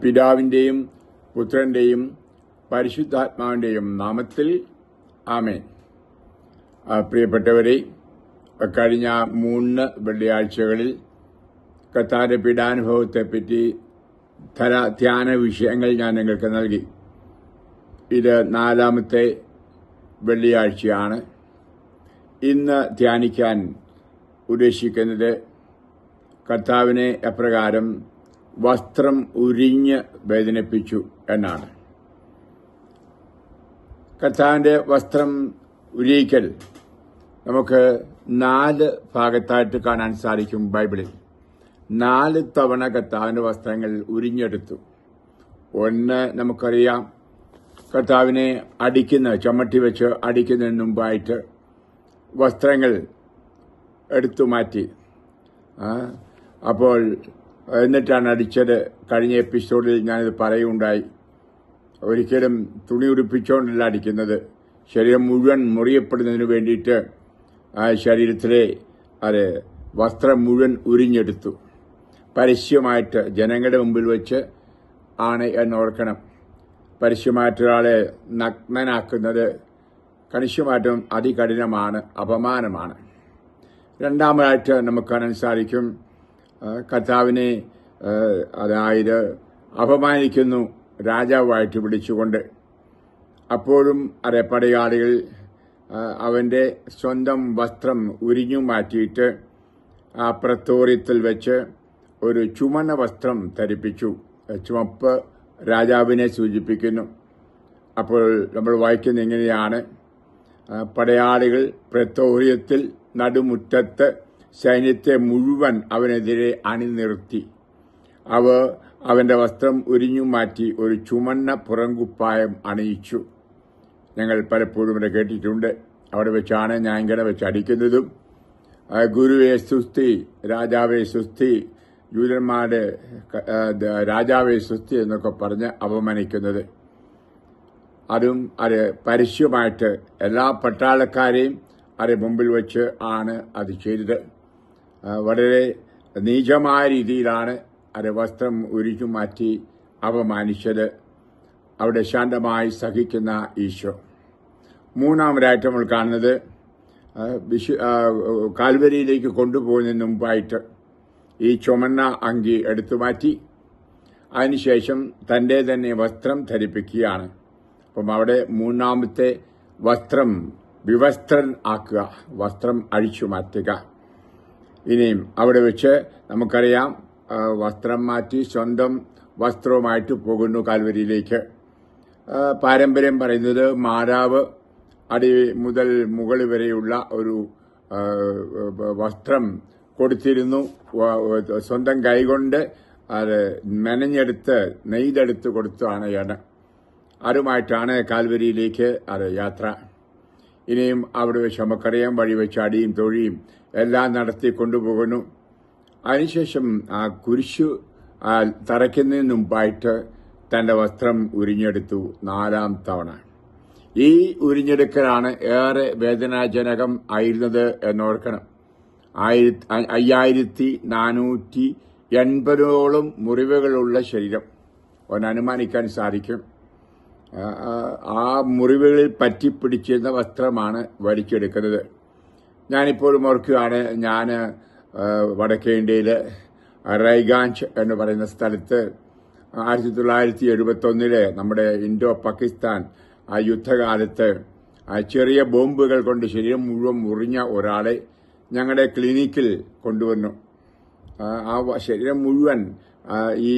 പിതാവിന്റെയും പുത്രന്റെയും പരിശുദ്ധാത്മാവിന്റെയും നാമത്തിൽ ആമേൻ. പ്രിയപ്പെട്ടവരെ, കഴിഞ്ഞ 3 വെള്ളിയാഴ്ചകളിൽ കർത്താവിന്റെ പീഡാനുഭവത്തെപ്പറ്റി ധ്യാന വിഷയങ്ങൾ ഞാൻ നിങ്ങൾക്ക് നൽകി. ഇത് 4ാമത്തെ വെള്ളിയാഴ്ചയാണ്. ഇന്ന് ധ്യാനിക്കാൻ ഉദ്ദേശിക്കുന്നത് കർത്താവിനെ എപ്രകാരം വസ്ത്രം ഉരിഞ്ഞ് വേദനിപ്പിച്ചു എന്നാണ്. കർത്താവിന്റെ വസ്ത്രം ഉരിയിക്കൽ നമുക്ക് 4 ഭാഗത്തായിട്ട് കാണാൻ സാധിക്കും. ബൈബിളിൽ 4 തവണ കർത്താവിന്റെ വസ്ത്രങ്ങൾ ഉരിഞ്ഞെടുത്തു. ഒന്ന് നമുക്കറിയാം, കർത്താവിനെ ചമ്മട്ടി വെച്ച് അടിക്കുന്നതിന് മുമ്പായിട്ട് വസ്ത്രങ്ങൾ എടുത്തു മാറ്റി. അപ്പോൾ എന്നിട്ടാണ് അടിച്ചത്. കഴിഞ്ഞ എപ്പിസോഡിൽ ഞാനിത് പറയുകയുണ്ടായി. ഒരിക്കലും തുണി ഉടുപ്പിച്ചുകൊണ്ടല്ല അടിക്കുന്നത്. ശരീരം മുഴുവൻ മുറിയപ്പെടുന്നതിന് വേണ്ടിയിട്ട് ശരീരത്തിലെ വസ്ത്രം മുഴുവൻ ഉരിഞ്ഞെടുത്തു. പരസ്യമായിട്ട് ജനങ്ങളുടെ മുമ്പിൽ വെച്ച് ആണ് എന്നോർക്കണം. പരസ്യമായിട്ടൊരാളെ നഗ്നനാക്കുന്നത് കണിശമായിട്ടും അതികഠിനമാണ്, അപമാനമാണ്. രണ്ടാമതായിട്ട് നമുക്ക് കാണാൻ സാധിക്കും, കർത്താവിനെ അതായത് അപമാനിക്കുന്നു രാജാവായിട്ട് വിളിച്ചുകൊണ്ട്. അപ്പോഴും പടയാളികൾ അവന്റെ സ്വന്തം വസ്ത്രം ഉരിഞ്ഞു മാറ്റിയിട്ട് ആ പ്രത്തോറിയത്തിൽ വെച്ച് ഒരു ചുമന്ന വസ്ത്രം ധരിപ്പിച്ചു. ചുവപ്പ് രാജാവിനെ സൂചിപ്പിക്കുന്നു. അപ്പോൾ നമ്മൾ വായിക്കുന്ന എങ്ങനെയാണ്, പടയാളികൾ പ്രത്തോറിയത്തിൽ നടുമുറ്റത്ത് സൈന്യത്തെ മുഴുവൻ അവനെതിരെ അണിനിർത്തി. അവന്റെ വസ്ത്രം ഉരിഞ്ഞു മാറ്റി ഒരു ചുമന്ന പുറംകുപ്പായം അണിയിച്ചു. ഞങ്ങൾ പലപ്പോഴും ഇവിടെ കേട്ടിട്ടുണ്ട്. അവിടെ വെച്ചാണ് ന്യായങ്കട വെച്ച് അടിക്കുന്നതും ഗുരുവെ സുസ്തി, രാജാവെ സുസ്തി, ജൂതന്മാരുടെ രാജാവെ സുസ്തി എന്നൊക്കെ പറഞ്ഞ് അപമാനിക്കുന്നത്. അതും പരസ്യമായിട്ട് എല്ലാ പട്ടാളക്കാരെയും മുമ്പിൽ വെച്ച് ആണ് അത് ചെയ്തത്. വളരെ നീചമായ രീതിയിലാണ് വസ്ത്രം ഉരിഞ്ഞു മാറ്റി അപമാനിച്ചത്. അവിടെ ശാന്തമായി സഹിക്കുന്ന ഈശോ. മൂന്നാമതായിട്ട് നമ്മൾ കാണുന്നത്, കാൽവരിയിലേക്ക് കൊണ്ടുപോകുന്നതിന് മുമ്പായിട്ട് ഈ ചുമന്ന അങ്കി എടുത്തു മാറ്റി അതിനുശേഷം തന്റെ തന്നെ വസ്ത്രം ധരിപ്പിക്കുകയാണ്. അപ്പം അവിടെ മൂന്നാമത്തെ വസ്ത്രം വിവസ്ത്രൻ ആക്കുക, വസ്ത്രം അഴിച്ചു മാറ്റുക. ഇനിയും അവിടെ വെച്ച് നമുക്കറിയാം, വസ്ത്രം മാറ്റി സ്വന്തം വസ്ത്രവുമായിട്ട് പോകുന്നു കാൽവരിയിലേക്ക്. പാരമ്പര്യം പറയുന്നത് മാരാവ് അടി മുതൽ മുകളിൽ വരെയുള്ള ഒരു വസ്ത്രം കൊടുത്തിരുന്നു. സ്വന്തം കൈകൊണ്ട് മെനഞ്ഞെടുത്ത് നെയ്തെടുത്ത് കൊടുത്താണ്. അതുമായിട്ടാണ് കാൽവരിയിലേക്ക് യാത്ര. ഇനിയും അവിടെ വെച്ച് നമുക്കറിയാം, വഴി വെച്ച് അടിയും തൊഴിയും എല്ലാം നടത്തി കൊണ്ടുപോകുന്നു. അതിനുശേഷം ആ കുരിശു തറയ്ക്കുന്നതിന് മുമ്പായിട്ട് തന്റെ വസ്ത്രം ഉരിഞ്ഞെടുത്തു 4ാം തവണ. ഈ ഉരിഞ്ഞെടുക്കലാണ് ഏറെ വേദനാജനകം ആയിരുന്നത് എന്നോർക്കണം. 5480 മുറിവുകളുള്ള ശരീരം ഒന്നനുമാനിക്കാൻ സാധിക്കും. ആ മുറിവുകളിൽ പറ്റിപ്പിടിച്ചിരുന്ന വസ്ത്രമാണ് വലിച്ചെടുക്കുന്നത്. ഞാനിപ്പോഴും ഓർക്കുകയാണ്, ഞാൻ വടക്കേ ഇന്ത്യയില് റൈഗാഞ്ച് എന്ന് പറയുന്ന സ്ഥലത്ത് 1971 നമ്മുടെ ഇൻഡോ പാകിസ്ഥാൻ യുദ്ധകാലത്ത് ചെറിയ ബോംബുകൾ കൊണ്ട് ശരീരം മുഴുവൻ മുറിഞ്ഞ ഒരാളെ ഞങ്ങളുടെ ക്ലിനിക്കിൽ കൊണ്ടുവന്നു. ആ ശരീരം മുഴുവൻ ഈ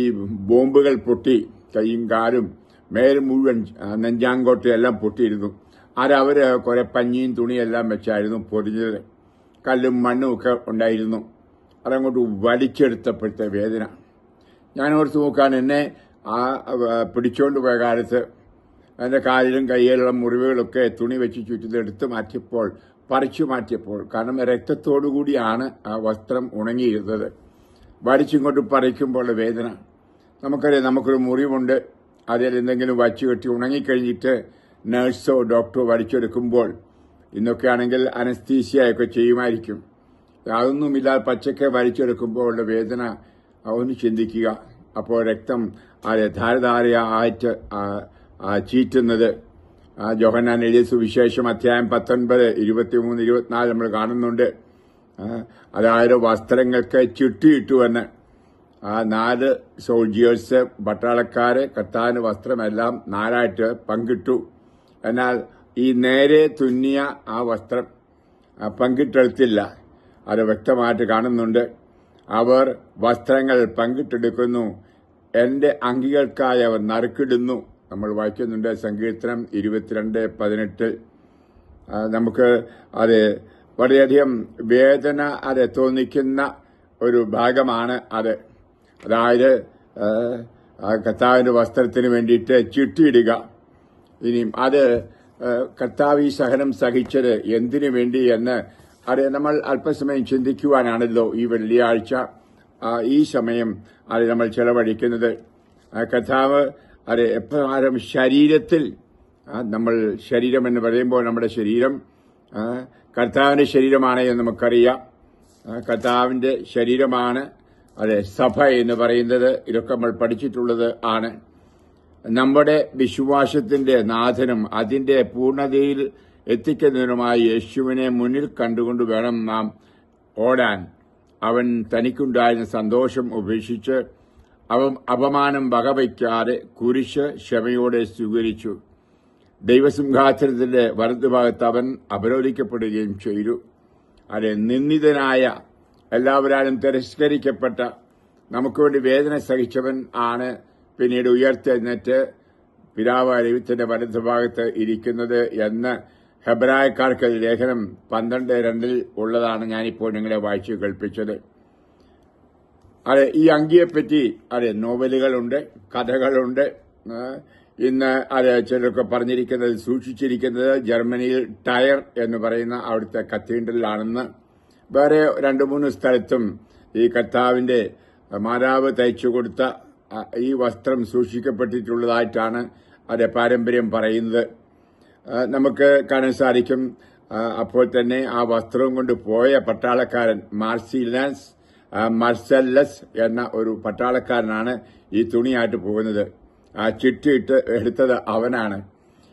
ബോംബുകൾ പൊട്ടി, കൈയും കാലും മേൽ മുഴുവൻ നെഞ്ചാങ്കോട്ടയെല്ലാം പൊട്ടിയിരുന്നു. അവര് കുറെ പഞ്ഞിയും തുണിയെല്ലാം വെച്ചായിരുന്നു പൊതിഞ്ഞത്. കല്ലും മണ്ണും ഒക്കെ ഉണ്ടായിരുന്നു. അതങ്ങോട്ട് വലിച്ചെടുത്തപ്പോഴത്തെ വേദന ഞാൻ ഓർത്ത് നോക്കാൻ. എന്നെ പിടിച്ചോണ്ട് പോയ കാലത്ത് എന്റെ കാലിലും കയ്യിലുള്ള മുറിവുകളൊക്കെ തുണി വെച്ച് ചുറ്റിതെടുത്ത് മാറ്റിയപ്പോൾ, പറിച്ചു മാറ്റിയപ്പോൾ, കാരണം രക്തത്തോടുകൂടിയാണ് ആ വസ്ത്രം ഉണങ്ങിയിരുന്നത്. വലിച്ചിങ്ങോട്ട് പറിക്കുമ്പോൾ വേദന. നമുക്കറിയാം, നമുക്കൊരു മുറിവുണ്ട്, അതിൽ എന്തെങ്കിലും വച്ചു കെട്ടി ഉണങ്ങിക്കഴിഞ്ഞിട്ട് നഴ്സോ ഡോക്ടറോ വലിച്ചെടുക്കുമ്പോൾ, ഇന്നൊക്കെ ആണെങ്കിൽ അനസ്തീസിയൊക്കെ ചെയ്യുമായിരിക്കും, അതൊന്നുമില്ലാതെ പച്ചക്കെ വലിച്ചെടുക്കുമ്പോൾ ഉള്ള വേദന ഒന്ന് ചിന്തിക്കുക. അപ്പോൾ രക്തം ധാരധാരയായിട്ട് ചീറ്റുന്നത് യോഹന്നാൻ എഴുതിയ സുവിശേഷം അധ്യായം 19, 23, 24 നമ്മൾ കാണുന്നുണ്ട്. അതായത് വസ്ത്രങ്ങൾക്ക് ചുറ്റിയിട്ടുവെന്ന് 4 സോൾജിയേഴ്സ് പട്ടാളക്കാര് കർത്താവിന്റെ വസ്ത്രമെല്ലാം 4ആയിട്ട് പങ്കിട്ടു. എന്നാൽ ഈ നേരെ തുന്നിയ ആ വസ്ത്രം പങ്കിട്ടെടുത്തില്ല. അത് വ്യക്തമായിട്ട് കാണുന്നുണ്ട്. അവർ വസ്ത്രങ്ങൾ പങ്കിട്ടെടുക്കുന്നു, എന്റെ അങ്കികൾക്കായി അവർ നറുക്കിടുന്നു. നമ്മൾ വായിക്കുന്നുണ്ട് സങ്കീർത്തനം 22:18. നമുക്ക് അത് വളരെയധികം വേദന തോന്നിക്കുന്ന ഒരു ഭാഗമാണ് അത്. അതായത് കർത്താവിന്റെ വസ്ത്രത്തിന് വേണ്ടിയിട്ട് ചുറ്റിയിടുക. ഇനിയും അത് കർത്താവ് ഈ സഹനം സഹിച്ചത് എന്തിനു വേണ്ടി എന്ന് അത് നമ്മൾ അല്പസമയം ചിന്തിക്കുവാനാണല്ലോ ഈ വെള്ളിയാഴ്ച ഈ സമയം അത് നമ്മൾ ചെലവഴിക്കുന്നത്. കർത്താവ് അത് എപ്രകാരം ശരീരത്തിൽ, നമ്മൾ ശരീരം എന്ന് പറയുമ്പോൾ നമ്മുടെ ശരീരം കർത്താവിന്റെ ശരീരമാണ് എന്ന് നമുക്കറിയാം. കർത്താവിന്റെ ശരീരമാണ് സഭ എന്ന് പറയുന്നത്. ഇതൊക്കെ നമ്മൾ പഠിച്ചിട്ടുള്ളത് ആണ്. നമ്മുടെ വിശ്വാസത്തിന്റെ നാഥനും അതിന്റെ പൂർണ്ണതയിൽ എത്തിക്കുന്നതിനുമായി യേശുവിനെ മുന്നിൽ കണ്ടുകൊണ്ട് വേണം നാം ഓടാൻ. അവൻ തനിക്കുണ്ടായിരുന്ന സന്തോഷം ഉപേക്ഷിച്ച് അപമാനം വകവയ്ക്കാതെ കുരിശ് ക്ഷമയോടെ സ്വീകരിച്ചു. ദൈവസിംഹാസനത്തിന്റെ വലതുഭാഗത്ത് അവൻ അപരോധിക്കപ്പെടുകയും ചെയ്തു. നിന്ദിതനായ, എല്ലാവരാലും തിരസ്കരിക്കപ്പെട്ട, നമുക്ക് വേണ്ടി വേദന സഹിച്ചവൻ ആണ് പിന്നീട് ഉയർത്തെഴുന്നേറ്റ് പിതാവായ ദൈവത്തിന്റെ വലതുഭാഗത്ത് ഇരിക്കുന്നത് എന്ന് ഹെബ്രായക്കാർക്ക് ലേഖനം 12:2 ഉള്ളതാണ് ഞാനിപ്പോൾ നിങ്ങളെ വായിച്ചു കേൾപ്പിച്ചത്. ഈ അങ്കിയെപ്പറ്റി നോവലുകളുണ്ട്, കഥകളുണ്ട്. ഇന്ന് ചിലരൊക്കെ പറഞ്ഞിരിക്കുന്നത്, സൂക്ഷിച്ചിരിക്കുന്നത് ജർമ്മനിയിൽ ടയർ എന്ന് പറയുന്ന അവിടുത്തെ കത്തീഡ്രലിലാണെന്ന്. വേറെ 2-3 സ്ഥലത്തും ഈ കർത്താവിന്റെ മാതാവ് തയ്ച്ചു കൊടുത്ത ഈ വസ്ത്രം സൂക്ഷിക്കപ്പെട്ടിട്ടുള്ളതായിട്ടാണ് പാരമ്പര്യം പറയുന്നത്. നമുക്ക് കാണാൻ സാധിക്കും. അപ്പോൾ തന്നെ ആ വസ്ത്രവും കൊണ്ട് പോയ പട്ടാളക്കാരൻ മാർസെല്ലസ് എന്ന ഒരു പട്ടാളക്കാരനാണ് ഈ തുണിയായിട്ട് പോകുന്നത്. ചിട്ടിയിട്ട് എടുത്തത് അവനാണ്.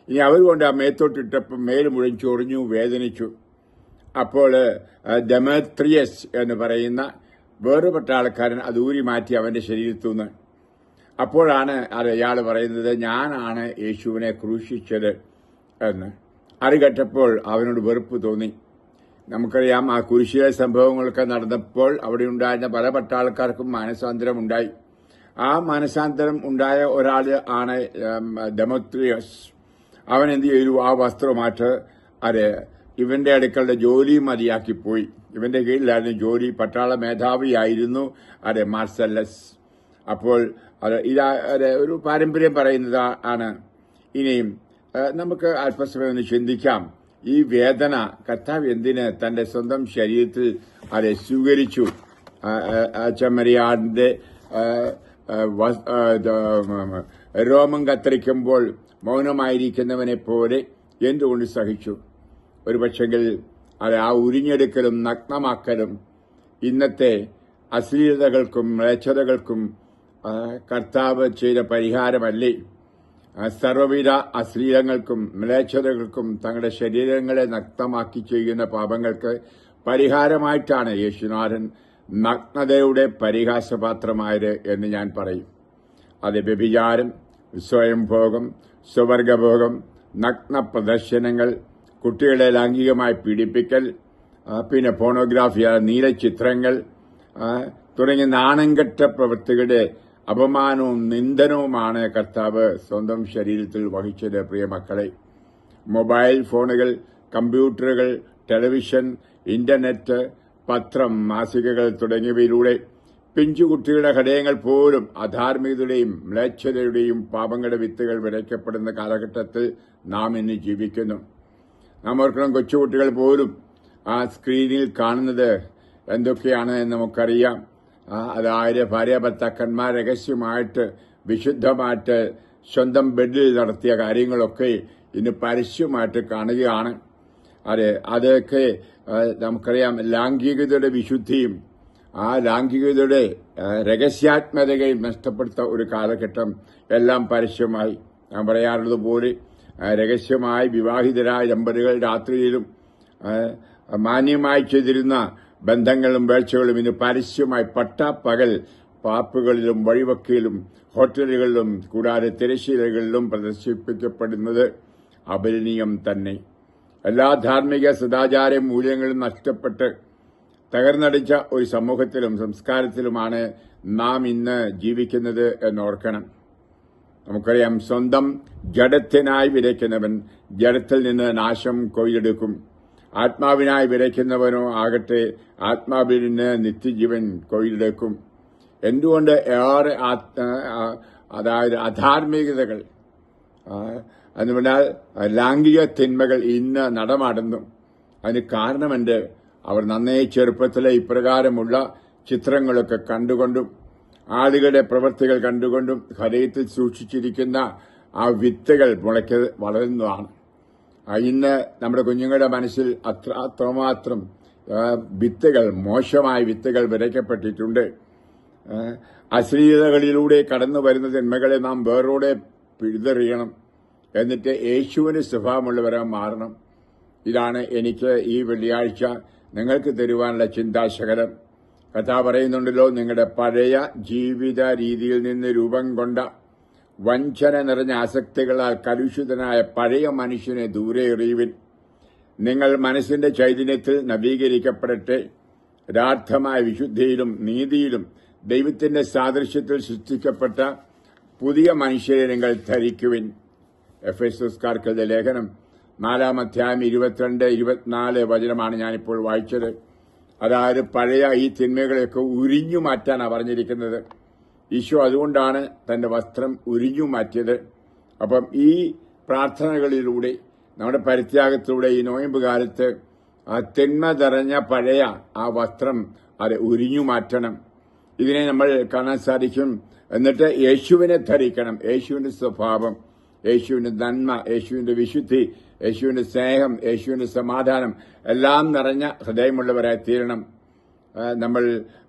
ഇനി അവരുകൊണ്ട് ആ മേത്തോട്ടിട്ടപ്പോൾ മേൽ മുഴുവൻ ചൊറിഞ്ഞു, വേദനിച്ചു. അപ്പോൾ ഡെമേത്രിയസ് എന്ന് പറയുന്ന വേറെ പട്ടാളക്കാരൻ അത് ഊരി മാറ്റി അവന്റെ ശരീരത്തു നിന്ന്. അപ്പോഴാണ് അയാൾ പറയുന്നത്, ഞാനാണ് യേശുവിനെ ക്രൂശിച്ചത് എന്ന്. അത് കേട്ടപ്പോൾ അവനോട് വെറുപ്പ് തോന്നി. നമുക്കറിയാം, ആ കുരിശിലെ സംഭവങ്ങളൊക്കെ നടന്നപ്പോൾ അവിടെ ഉണ്ടായിരുന്ന പല പട്ടാളക്കാർക്കും മാനസാന്തരം ഉണ്ടായി. ആ മാനസാന്തരം ഉണ്ടായ ഒരാൾ ആണ് ഡെമോത്രിയസ്. അവൻ എന്ത് ചെയ്തു, ആ വസ്ത്രമായിട്ട് ഇവന്റെ അടുക്കളുടെ ജോലി മതിയാക്കിപ്പോയി. ഇവന്റെ കീഴിലായിരുന്നു ജോലി. പട്ടാള മേധാവിയായിരുന്നു മാർസെല്ലസ്. അപ്പോൾ ഒരു പാരമ്പര്യം പറയുന്നത് ആണ്. ഇനിയും നമുക്ക് അല്പസമയം ഒന്ന് ചിന്തിക്കാം. ഈ വേദന കർത്താവ് എന്തിന് തന്റെ സ്വന്തം ശരീരത്തിൽ സ്വീകരിച്ചു? ചെമ്മരിയാടിന്റെ രോമം കത്തിരിക്കുമ്പോൾ മൗനമായിരിക്കുന്നവനെ പോലെ എന്തുകൊണ്ട് സഹിച്ചു? ഒരു പക്ഷെങ്കിൽ ആ ഉരിഞ്ഞെടുക്കലും നഗ്നമാക്കലും ഇന്നത്തെ അശ്ലീലതകൾക്കും മ്ലേച്ഛതകൾക്കും കർത്താവ് ചെയ്ത പരിഹാരമല്ലേ? സർവ്വവിധ അശ്ലീലങ്ങൾക്കും മ്ലേച്ഛതകൾക്കും തങ്ങളുടെ ശരീരങ്ങളെ നഗ്നമാക്കി ചെയ്യുന്ന പാപങ്ങൾക്ക് പരിഹാരമായിട്ടാണ് യേശുനാഥൻ നഗ്നതയുടെ പരിഹാസപാത്രമായത് എന്ന് ഞാൻ പറയും. അത് വ്യഭിചാരം, സ്വയംഭോഗം, സ്വവർഗഭോഗം, നഗ്ന പ്രദർശനങ്ങൾ, കുട്ടികളെ ലൈംഗികമായി പീഡിപ്പിക്കൽ, പിന്നെ പോണോഗ്രാഫി, നീലച്ചിത്രങ്ങൾ തുടങ്ങിയ നാണംകെട്ട പ്രവൃത്തികളുടെ അപമാനവും നിന്ദനവുമാണ് കർത്താവ് സ്വന്തം ശരീരത്തിൽ വഹിച്ചത്. പ്രിയമക്കളെ, മൊബൈൽ ഫോണുകൾ, കമ്പ്യൂട്ടറുകൾ, ടെലിവിഷൻ, ഇന്റർനെറ്റ്, പത്രം, മാസികകൾ തുടങ്ങിയവയിലൂടെ പിഞ്ചുകുട്ടികളുടെ ഹൃദയങ്ങൾ പോലും അധാർമികതയുടെയും മ്ലേച്ഛതയുടെയും പാപങ്ങളുടെ വിത്തുകൾ വിതയ്ക്കപ്പെടുന്ന കാലഘട്ടത്തിൽ നാം ഇന്ന് ജീവിക്കുന്നു. നാം ഓർക്കണം, കൊച്ചുകുട്ടികൾ പോലും ആ സ്ക്രീനിൽ കാണുന്നത് എന്തൊക്കെയാണ് എന്ന് നമുക്കറിയാം. അതായത് ഭാര്യ ഭർത്താക്കന്മാർ രഹസ്യമായിട്ട് വിശുദ്ധമായിട്ട് സ്വന്തം ബെഡിൽ നടത്തിയ കാര്യങ്ങളൊക്കെ ഇന്ന് പരസ്യമായിട്ട് കാണുകയാണ്. അതൊക്കെ നമുക്കറിയാം. ലൈംഗികതയുടെ വിശുദ്ധിയും ആ ലൈംഗികതയുടെ രഹസ്യാത്മകതയും നഷ്ടപ്പെടുത്ത ഒരു കാലഘട്ടം എല്ലാം പരസ്യമായി. ഞാൻ പറയാറുള്ളത് പോലെ രഹസ്യമായി വിവാഹിതരായ ദമ്പതികൾ രാത്രിയിലും മാന്യമായി ചെയ്തിരുന്ന ബന്ധങ്ങളും വേഴ്ചകളും ഇന്ന് പരസ്യമായി പട്ടാപ്പകൽ പാപ്പുകളിലും വഴിവക്കയിലും ഹോട്ടലുകളിലും കൂടാതെ തിരശ്ശീലകളിലും പ്രദർശിപ്പിക്കപ്പെടുന്നത് അപരിണീയം തന്നെ. എല്ലാ ധാർമ്മിക സദാചാര മൂല്യങ്ങളും നഷ്ടപ്പെട്ട് തകർന്നടിച്ച ഒരു സമൂഹത്തിലും സംസ്കാരത്തിലുമാണ് നാം ഇന്ന് ജീവിക്കുന്നത് എന്നോർക്കണം. നമുക്കറിയാം, സ്വന്തം ജഡത്തിനായി വിതയ്ക്കുന്നവൻ ജഡത്തിൽ നിന്ന് നാശം കൊയ്തെടുക്കും. ആത്മാവിനായി വിതയ്ക്കുന്നവനോ ആകട്ടെ ആത്മാവിൽ നിന്ന് നിത്യജീവൻ കൊയ്തെടുക്കും. എന്തുകൊണ്ട് ഏറെ അതായത് അധാർമികതകൾ എന്ന് പറഞ്ഞാൽ ലൈംഗിക തിന്മകൾ ഇന്ന് നടമാടുന്നു? അതിന് കാരണമെന്ത്? അവർ നന്നേ ചെറുപ്പത്തിലെ ഇപ്രകാരമുള്ള ചിത്രങ്ങളൊക്കെ കണ്ടുകൊണ്ടും ആളുകളുടെ പ്രവൃത്തികൾ കണ്ടുകൊണ്ടും ഹൃദയത്തിൽ സൂക്ഷിച്ചിരിക്കുന്ന ആ വിത്തുകൾ വളരുന്നതാണ്. ഇന്ന് നമ്മുടെ കുഞ്ഞുങ്ങളുടെ മനസ്സിൽ അത്രമാത്രം വിത്തുകൾ, മോശമായ വിത്തുകൾ വിതയ്ക്കപ്പെട്ടിട്ടുണ്ട്. അശ്ലീലതകളിലൂടെ കടന്നു വരുന്ന തിന്മകളെ നാം വേറോടെ പിഴുതെറിയണം. എന്നിട്ട് യേശുവിന് സ്വഭാവമുള്ളവരായി മാറണം. ഇതാണ് എനിക്ക് ഈ വെള്ളിയാഴ്ച നിങ്ങൾക്ക് തരുവാനുള്ള ചിന്താശകലം. കഥ പറയുന്നുണ്ടല്ലോ, നിങ്ങളുടെ പഴയ ജീവിത രീതിയിൽ നിന്ന് രൂപം കൊണ്ട വഞ്ചന നിറഞ്ഞ ആസക്തികളാൽ കലുഷിതനായ പഴയ മനുഷ്യനെ ദൂരെ എറിയുവിൻ. നിങ്ങൾ മനസ്സിന്റെ ചൈതന്യത്തിൽ നവീകരിക്കപ്പെടട്ടെ. യഥാർത്ഥമായ വിശുദ്ധിയിലും നീതിയിലും ദൈവത്തിന്റെ സാദൃശ്യത്തിൽ സൃഷ്ടിക്കപ്പെട്ട പുതിയ മനുഷ്യരെ നിങ്ങൾ ധരിക്കുവിൻ. എഫെസോസ്കാർക്കെഴുതിയ ലേഖനം 4-ാം അധ്യായം 22-24 വചനമാണ് ഞാനിപ്പോൾ വായിച്ചത്. അതായത് പഴയ ഈ തിന്മകളെയൊക്കെ ഉരിഞ്ഞു മാറ്റാനാണ് പറഞ്ഞിരിക്കുന്നത്. ഈശോ അതുകൊണ്ടാണ് തന്റെ വസ്ത്രം ഉരിഞ്ഞു മാറ്റിയത്. അപ്പം ഈ പ്രാർത്ഥനകളിലൂടെ, നമ്മുടെ പരിത്യാഗത്തിലൂടെ ഈ നോയമ്പ് കാലത്ത് ആ തിന്മ നിറഞ്ഞ പഴയ ആ വസ്ത്രം അത് ഉരിഞ്ഞു മാറ്റണം. ഇതിനെ നമ്മൾ കാണാൻ സാധിക്കും. എന്നിട്ട് യേശുവിനെ ധരിക്കണം. യേശുവിന്റെ സ്വഭാവം, യേശുവിന്റെ നന്മ, യേശുവിന്റെ വിശുദ്ധി, യേശുവിന്റെ സ്നേഹം, യേശുവിന്റെ സമാധാനം എല്ലാം നിറഞ്ഞ ഹൃദയമുള്ളവരായി തീരണം. നമ്മൾ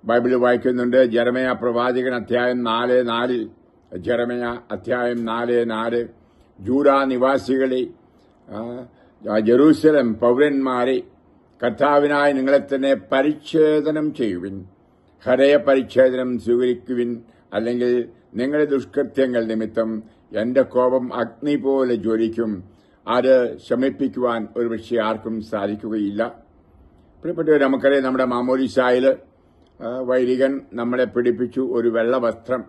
ബൈബിളിൽ വായിക്കുന്നുണ്ട്, ജെറമയ പ്രവാചകൻ അധ്യായം 4:4, ജെറമയ അധ്യായം 4:4, ജൂഡാ നിവാസികളെ, ജെറൂസലേം പൌരന്മാരെ, കർത്താവിനായി നിങ്ങളെ തന്നെ പരിച്ഛേദനം ചെയ്യുവിൻ, ഹൃദയ പരിച്ഛേദനം സ്വീകരിക്കുവിൻ, അല്ലെങ്കിൽ നിങ്ങളുടെ ദുഷ്കൃത്യങ്ങൾ നിമിത്തം എന്റെ കോപം അഗ്നി പോലെ ജ്വലിക്കും. അത് ശമിപ്പിക്കുവാൻ ഒരുപക്ഷെ ആർക്കും സാധിക്കുകയില്ല. പ്രിയപ്പെട്ടവർ, നമുക്കറിയാം, നമ്മുടെ മാമോദിസായിൽ വൈദികൻ നമ്മളെ പിടിപ്പിച്ചു ഒരു വെള്ള വസ്ത്രം.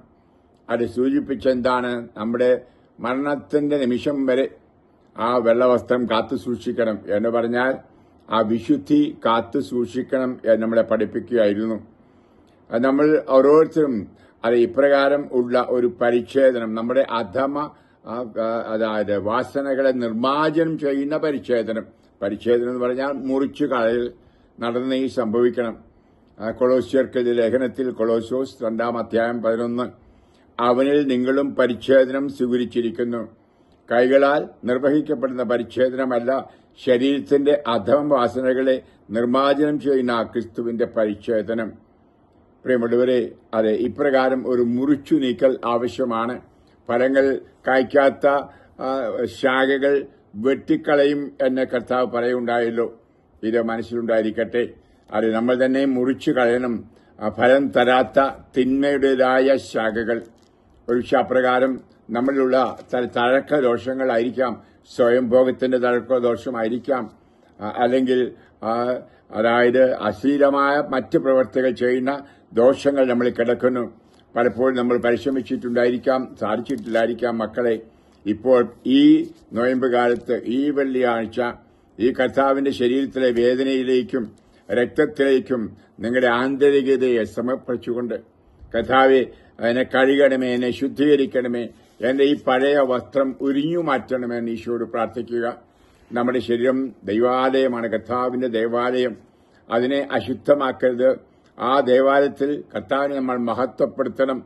അത് സൂചിപ്പിച്ചെന്താണ്? നമ്മുടെ മരണത്തിന്റെ നിമിഷം വരെ ആ വെള്ളവസ്ത്രം കാത്തു സൂക്ഷിക്കണം എന്ന് പറഞ്ഞാൽ ആ വിശുദ്ധി കാത്തു സൂക്ഷിക്കണം എന്ന് നമ്മളെ പഠിപ്പിക്കുകയായിരുന്നു. നമ്മൾ ഓരോരുത്തരും അത് ഇപ്രകാരം ഉള്ള ഒരു പരിച്ഛേദനം, നമ്മുടെ അധമ അതായത് വാസനകളെ നിർമ്മാർജ്ജനം ചെയ്യുന്ന പരിച്ഛേദനം എന്ന് പറഞ്ഞാൽ മുറിച്ചു കളയൽ നടന്നേ സംഭവിക്കണം. കൊളോസ്യർക്കെതിരെ ലേഖനത്തിൽ കൊളോസോസ് 2-ാം അധ്യായം 11, അവനിൽ നിങ്ങളും പരിച്ഛേദനം സ്വീകരിച്ചിരിക്കുന്നു. കൈകളാൽ നിർവഹിക്കപ്പെടുന്ന പരിച്ഛേദനമല്ല, ശരീരത്തിന്റെ അധമ വാസനകളെ നിർമ്മാർജ്ജനം ചെയ്യുന്ന ക്രിസ്തുവിന്റെ പരിച്ഛേദനം. പ്രിയമുള്ളവരെ, അതെ, ഇപ്രകാരം ഒരു മുറിച്ചു നീക്കൽ ആവശ്യമാണ്. ഫലങ്ങൾ കായ്ക്കാത്ത ശാഖകൾ വെട്ടിക്കളയും എന്ന് കർത്താവ് പറയുണ്ടായല്ലോ. ഇത് മനസ്സിലുണ്ടായിരിക്കട്ടെ. അത് നമ്മൾ തന്നെ മുറിച്ചു കളയണം. ഫലം തരാത്ത തിന്മയുടേതായ ശാഖകൾ. ഒരു അപ്രകാരം നമ്മളിലുള്ള തഴക്ക ദോഷങ്ങളായിരിക്കാം, സ്വയംഭോഗത്തിന്റെ തഴക്ക ദോഷമായിരിക്കാം, അല്ലെങ്കിൽ അതായത് അശ്ലീലമായ മറ്റ് പ്രവർത്തികൾ ചെയ്യുന്ന ദോഷങ്ങൾ നമ്മളിൽ കിടക്കുന്നു. പലപ്പോഴും നമ്മൾ പരിശ്രമിച്ചിട്ടുണ്ടായിരിക്കാം, സാധിച്ചിട്ടില്ലായിരിക്കാം. മക്കളെ, ഇപ്പോൾ ഈ നോയമ്പ് കാലത്ത്, ഈ വെള്ളിയാഴ്ച, ഈ കർത്താവിന്റെ ശരീരത്തിലെ വേദനയിലേക്കും രക്തത്തിലേക്കും നിങ്ങളുടെ ആന്തരികതയെ സമർപ്പിച്ചുകൊണ്ട്, കർത്താവെ, എന്നെ കഴുകണമേ, എന്നെ ശുദ്ധീകരിക്കണമേ, എന്റെ ഈ പഴയ വസ്ത്രം ഉരിഞ്ഞു മാറ്റണമെന്ന് ഈശോയോട് പ്രാർത്ഥിക്കുക. നമ്മുടെ ശരീരം ദൈവാലയമാണ്, കർത്താവിന്റെ ദേവാലയം. അതിനെ അശുദ്ധമാക്കരുത്. ആ ദേവാലയത്തിൽ കർത്താവിനെ നമ്മൾ മഹത്വപ്പെടുത്തണം.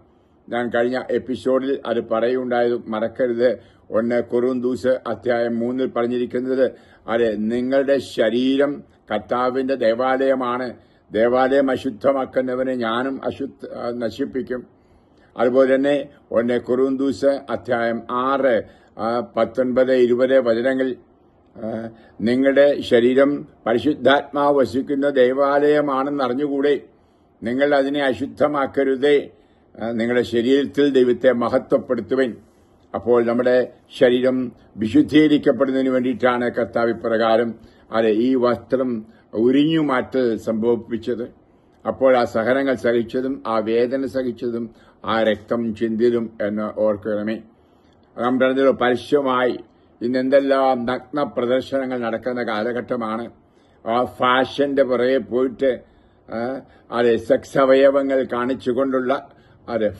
ഞാൻ കഴിഞ്ഞ എപ്പിസോഡിൽ അത് പറയുണ്ടായത് മറക്കരുത്. 1 കൊറിന്തോസ് അധ്യായം 3 പറഞ്ഞിരിക്കുന്നത്, അതെ, നിങ്ങളുടെ ശരീരം കർത്താവിന്റെ ദേവാലയമാണ്. ദേവാലയം അശുദ്ധമാക്കുന്നവനെ ഞാനും നശിപ്പിക്കും. അതുപോലെ തന്നെ 1 കൊരിന്ത്യർ അധ്യായം 6, 19, 20 വചനങ്ങൾ, നിങ്ങളുടെ ശരീരം പരിശുദ്ധാത്മാവ് വസിക്കുന്ന ദേവാലയമാണെന്ന് അറിഞ്ഞുകൂടെ? നിങ്ങൾ അതിനെ അശുദ്ധമാക്കരുതേ. നിങ്ങളുടെ ശരീരത്തിൽ ദൈവത്തെ മഹത്വപ്പെടുത്തുവൻ. അപ്പോൾ നമ്മുടെ ശരീരം വിശുദ്ധീകരിക്കപ്പെടുന്നതിന് വേണ്ടിയിട്ടാണ് കർത്താവ് ഇപ്രകാരം ഈ വസ്ത്രം ഉരിഞ്ഞുമാറ്റൽ സംഭവിപ്പിച്ചത്. അപ്പോൾ ആ സഹനങ്ങൾ സഹിച്ചതും ആ വേദന സഹിച്ചതും ആ രക്തം ചിന്തിയതും എന്ന് ഓർക്കണമേ. നാം പറഞ്ഞല്ലോ, പരസ്യമായി ഇന്ന് എന്തെല്ലാം നഗ്ന പ്രദർശനങ്ങൾ നടക്കുന്ന കാലഘട്ടമാണ്. ആ ഫാഷന്റെ പുറകെ പോയിട്ട് സെക്സ് അവയവങ്ങൾ കാണിച്ചുകൊണ്ടുള്ള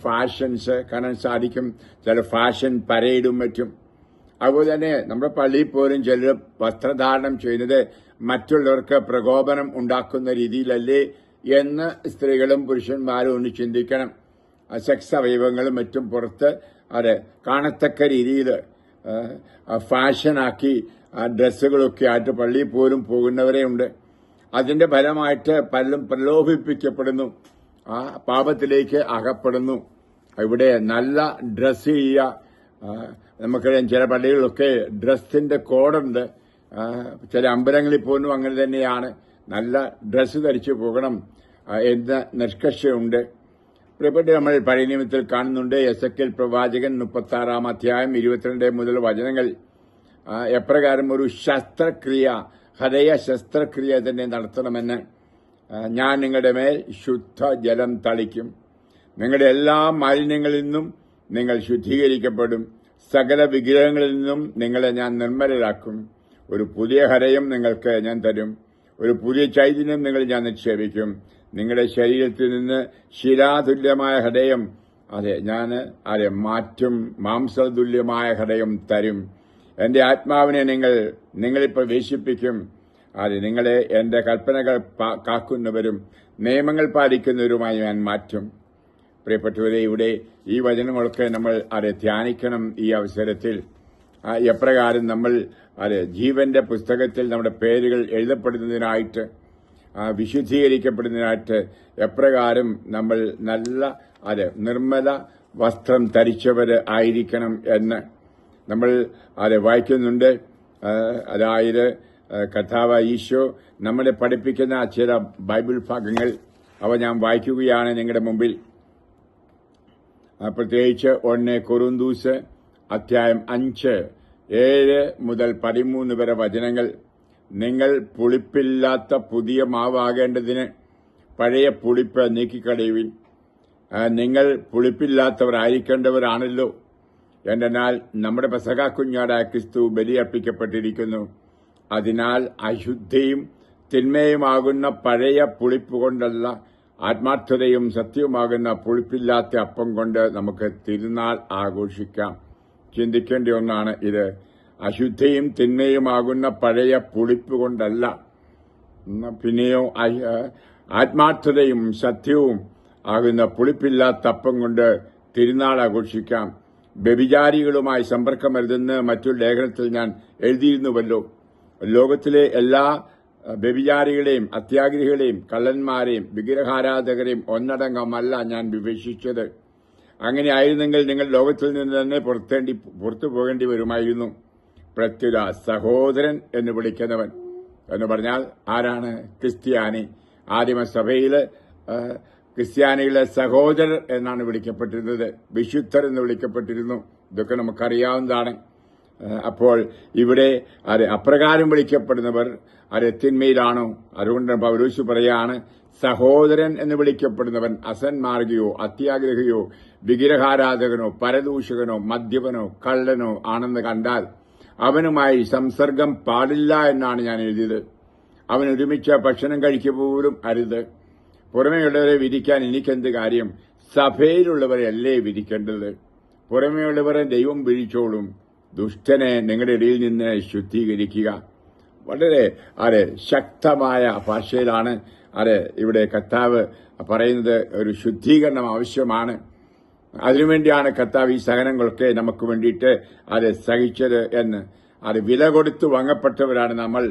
ഫാഷൻസ് കാണാൻ സാധിക്കും. ചില ഫാഷൻ പരേഡും മറ്റും. അതുപോലെ തന്നെ നമ്മുടെ പള്ളിയിൽ പോലും ചിലർ വസ്ത്രധാരണം ചെയ്യുന്നത് മറ്റുള്ളവർക്ക് പ്രകോപനം ഉണ്ടാക്കുന്ന രീതിയിലല്ലേ എന്ന് സ്ത്രീകളും പുരുഷന്മാരും ഒന്ന് ചിന്തിക്കണം. സെക്സ് അവയവങ്ങളും മറ്റും പുറത്ത് കാണത്തക്ക രീതിയിൽ ഫാഷനാക്കി ഡ്രസ്സുകളൊക്കെ ആയിട്ട് പള്ളിയിൽ പോലും പോകുന്നവരെ ഉണ്ട്. അതിന്റെ ഫലമായിട്ട് പലരും പ്രലോഭിപ്പിക്കപ്പെടുന്നു, ആ പാപത്തിലേക്ക് അകപ്പെടുന്നു. ഇവിടെ നല്ല ഡ്രസ്സ് ചെയ്യുക. നമുക്കറിയാം, ചില പള്ളികളിലൊക്കെ ഡ്രസ്സിന്റെ കോഡുണ്ട്. ചില അമ്പലങ്ങളിൽ പോലും അങ്ങനെ തന്നെയാണ്. നല്ല ഡ്രസ്സ് ധരിച്ചു പോകണം എന്ന നിഷ്കർഷയുണ്ട്. പ്രിയപ്പെട്ട, നമ്മൾ പഴയ നിയമത്തിൽ കാണുന്നുണ്ട്. എസെക്കിയേൽ പ്രവാചകൻ 36 അധ്യായം 22 മുതൽ വചനങ്ങൾ എപ്രകാരം ഒരു ശസ്ത്രക്രിയ, ഹൃദയ ശസ്ത്രക്രിയ തന്നെ നടത്തണമെന്ന്. ഞാൻ നിങ്ങളുടെ മേൽ ശുദ്ധജലം തളിക്കും. നിങ്ങളുടെ എല്ലാ മാലിന്യങ്ങളിൽ നിന്നും നിങ്ങൾ ശുദ്ധീകരിക്കപ്പെടും. സകല വിഗ്രഹങ്ങളിൽ നിന്നും നിങ്ങളെ ഞാൻ നിർമ്മലരാക്കും. ഒരു പുതിയ ഹൃദയം നിങ്ങൾക്ക് ഞാൻ തരും. ഒരു പുതിയ ചൈതന്യം നിങ്ങൾ ഞാൻ നിക്ഷേപിക്കും. നിങ്ങളുടെ ശരീരത്തിൽ നിന്ന് ശിലാതുല്യമായ ഹൃദയം ഞാൻ മാറ്റും. മാംസതുല്യമായ ഹൃദയം തരും. എന്റെ ആത്മാവിനെ നിങ്ങളിൽ പ്രവേശിപ്പിക്കും. നിങ്ങളെ എന്റെ കൽപ്പനകൾ കാക്കുന്നവരും നിയമങ്ങൾ പാലിക്കുന്നവരുമായി ഞാൻ മാറ്റും. പ്രിയപ്പെട്ടവരെ, ഇവിടെ ഈ വചനങ്ങളൊക്കെ നമ്മൾ ധ്യാനിക്കണം. ഈ അവസരത്തിൽ എപ്രകാരം നമ്മൾ ജീവന്റെ പുസ്തകത്തിൽ നമ്മുടെ പേരുകൾ എഴുതപ്പെടുന്നതിനായിട്ട്, വിശുദ്ധീകരിക്കപ്പെടുന്നതിനായിട്ട് എപ്രകാരം നമ്മൾ നല്ല നിർമ്മല വസ്ത്രം ധരിച്ചവർ ആയിരിക്കണം എന്ന് നമ്മൾ വായിക്കുന്നുണ്ട്. അതായത് കർത്താവ് ഈശോ നമ്മളെ പഠിപ്പിക്കുന്ന ചില ബൈബിൾ ഭാഗങ്ങൾ അവ ഞാൻ വായിക്കുകയാണ് നിങ്ങളുടെ മുമ്പിൽ. പ്രത്യേകിച്ച് 1 കൊരിന്ത്യർ അധ്യായം 5, 7 മുതൽ 13 വരെ വചനങ്ങൾ. നിങ്ങൾ പുളിപ്പില്ലാത്ത പുതിയ മാവാകേണ്ടതിന് പഴയ പുളിപ്പ് നീക്കിക്കളയുവിൻ. നിങ്ങൾ പുളിപ്പില്ലാത്തവരായിരിക്കേണ്ടവരാണല്ലോ. എന്നാൽ നമ്മുടെ പെസഹ കുഞ്ഞാടായ ക്രിസ്തു ബലിയർപ്പിക്കപ്പെട്ടിരിക്കുന്നു. അതിനാൽ അശുദ്ധിയും തിന്മയുമാകുന്ന പഴയ പുളിപ്പ് കൊണ്ടല്ല, ആത്മാർത്ഥതയും സത്യവുമാകുന്ന പുളിപ്പില്ലാത്ത അപ്പം കൊണ്ട് നമുക്ക് തിരുനാൾ ആഘോഷിക്കാം. ചിന്തിക്കേണ്ട ഒന്നാണ് ഇത്. അശുദ്ധിയും തിന്മയുമാകുന്ന പഴയ പുളിപ്പ് കൊണ്ടല്ല, പിന്നെയോ ആത്മാർത്ഥതയും സത്യവും ആകുന്ന പുളിപ്പില്ലാത്ത അപ്പം കൊണ്ട് തിരുനാൾ ആഘോഷിക്കാം. വ്യഭിചാരികളുമായി സമ്പർക്കമരുതെന്ന് മറ്റൊരു ലേഖനത്തിൽ ഞാൻ എഴുതിയിരുന്നുവല്ലോ. ലോകത്തിലെ എല്ലാ വ്യഭിചാരികളെയും അത്യാഗ്രഹികളെയും കള്ളന്മാരെയും വിഗ്രഹാരാധകരെയും ഒന്നടങ്കമല്ല ഞാൻ വിവേചിച്ചത്. അങ്ങനെ ആയിരുന്നെങ്കിൽ നിങ്ങൾ ലോകത്തിൽ നിന്ന് തന്നെ പുറത്തു പോകേണ്ടി വരുമായിരുന്നു. പ്രത്യുത സഹോദരൻ എന്ന് വിളിക്കുന്നവൻ എന്ന് പറഞ്ഞാൽ ആരാണ്? ക്രിസ്ത്യാനി. ആദിമസഭയില് ക്രിസ്ത്യാനികളെ സഹോദരർ എന്നാണ് വിളിക്കപ്പെട്ടിരുന്നത്. വിശുദ്ധർ എന്ന് വിളിക്കപ്പെട്ടിരുന്നു. ഇതൊക്കെ നമുക്കറിയാവുന്നതാണ്. അപ്പോൾ ഇവിടെ അപ്രകാരം വിളിക്കപ്പെടുന്നവർ തിന്മയിലാണോ? അതുകൊണ്ട് പൗലോസ് പറയാണ്, സഹോദരൻ എന്ന് വിളിക്കപ്പെടുന്നവൻ അസന്മാർഗിയോ അത്യാഗ്രഹിയോ വിഗ്രഹാരാധകനോ പരദൂഷകനോ മദ്യപനോ കള്ളനോ ആണെന്ന് കണ്ടാൽ അവനുമായി സംസർഗം പാടില്ല എന്നാണ് ഞാൻ എഴുതിയത്. അവൻ ഒരുമിച്ച് ഭക്ഷണം കഴിക്കുക പോലും അരുത്. പുറമേയുള്ളവരെ വിധിക്കാൻ എനിക്കെന്ത് കാര്യം? സഭയിലുള്ളവരെയല്ലേ വിധിക്കേണ്ടത്? പുറമേയുള്ളവരെ ദൈവം വിധിച്ചോളും. ദുഷ്ടനെ നിങ്ങളുടെ ഇടയിൽ നിന്ന് ശുദ്ധീകരിക്കുക. വളരെ ശക്തമായ ഭാഷയിലാണ് ഇവിടെ കർത്താവ് പറയുന്നത്. ഒരു ശുദ്ധീകരണം ആവശ്യമാണ്. അതിനുവേണ്ടിയാണ് കർത്താവ് ഈ സഹനങ്ങളൊക്കെ നമുക്ക് വേണ്ടിയിട്ട് സഹിച്ചത് എന്ന്. വില കൊടുത്തു വാങ്ങപ്പെട്ടവരാണ് നമ്മൾ.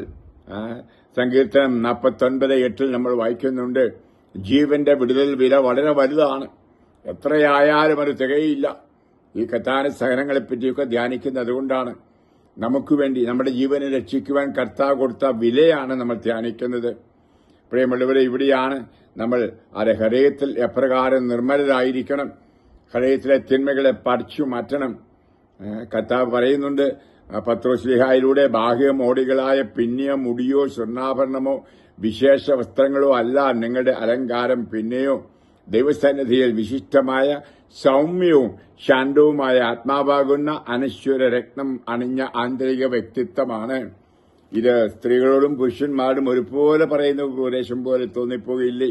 സങ്കീർത്തനം 49:8 നമ്മൾ വായിക്കുന്നുണ്ട്, ജീവന്റെ വിടുതൽ വില വളരെ വലുതാണ്, എത്രയായാലും അത് തികയില്ല. ഈ കഥാന സഹനങ്ങളെപ്പറ്റിയൊക്കെ ധ്യാനിക്കുന്നത് അതുകൊണ്ടാണ്. നമുക്ക് വേണ്ടി നമ്മുടെ ജീവനെ രക്ഷിക്കുവാൻ കർത്താവ് കൊടുത്ത വിലയാണ് നമ്മൾ ധ്യാനിക്കുന്നത്. പ്രിയമുള്ളവരെ, ഇവിടെയാണ് നമ്മൾ ഹൃദയത്തിൽ എപ്രകാരം നിർമ്മലരായിരിക്കണം, ഹൃദയത്തിലെ തിന്മകളെ പറിച്ചു മാറ്റണം. കർത്താവ് പറയുന്നുണ്ട് പത്രോസ്ലീഹായിലൂടെ, ബാഹ്യമോടികളായ പിന്നെയോ മുടിയോ സ്വർണ്ണാഭരണമോ വിശേഷ വസ്ത്രങ്ങളോ അല്ല നിങ്ങളുടെ അലങ്കാരം, പിന്നെയോ ദൈവസന്നിധിയിൽ വിശിഷ്ടമായ സൗമ്യവും ശാന്തവുമായ ആത്മാവാകുന്ന അനശ്വര രത്നം അണിഞ്ഞ ആന്തരിക വ്യക്തിത്വമാണ്. ഇത് സ്ത്രീകളോടും പുരുഷന്മാരോടും ഒരുപോലെ പറയുന്ന ഉപദേശം പോലെ തോന്നിപ്പോകില്ലേ?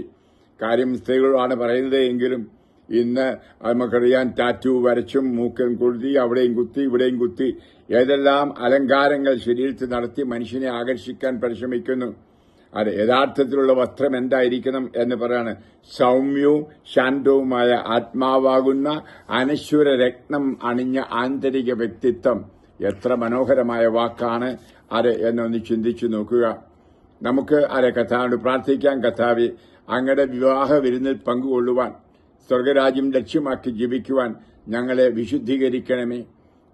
കാര്യം സ്ത്രീകളോടാണ് പറയുന്നത് എങ്കിലും ഇന്ന് നമുക്കറിയാൻ ടാറ്റു വരച്ചും മൂക്കൻ കുത്തി അവിടെയും കുത്തി ഇവിടെയും കുത്തി ഏതെല്ലാം അലങ്കാരങ്ങൾ ശരീരത്തിൽ നടത്തി മനുഷ്യനെ ആകർഷിക്കാൻ പരിശ്രമിക്കുന്നു. അത് യഥാർത്ഥത്തിലുള്ള വസ്ത്രം എന്തായിരിക്കണം എന്ന് പറയാണ്, സൗമ്യവും ശാന്തവുമായ ആത്മാവാകുന്ന അനശ്വര രത്നം അണിഞ്ഞ ആന്തരിക വ്യക്തിത്വം. എത്ര മനോഹരമായ വാക്കാണ് അത് എന്നൊന്ന് ചിന്തിച്ചു നോക്കുക. നമുക്ക് കർത്താവിനോട് പ്രാർത്ഥിക്കാൻ, കർത്താവേ, അങ്ങയുടെ വിവാഹ വിരുന്നിൽ പങ്കുകൊള്ളുവാൻ, സ്വർഗരാജ്യം ലക്ഷ്യമാക്കി ജീവിക്കുവാൻ ഞങ്ങളെ വിശുദ്ധീകരിക്കണമേ.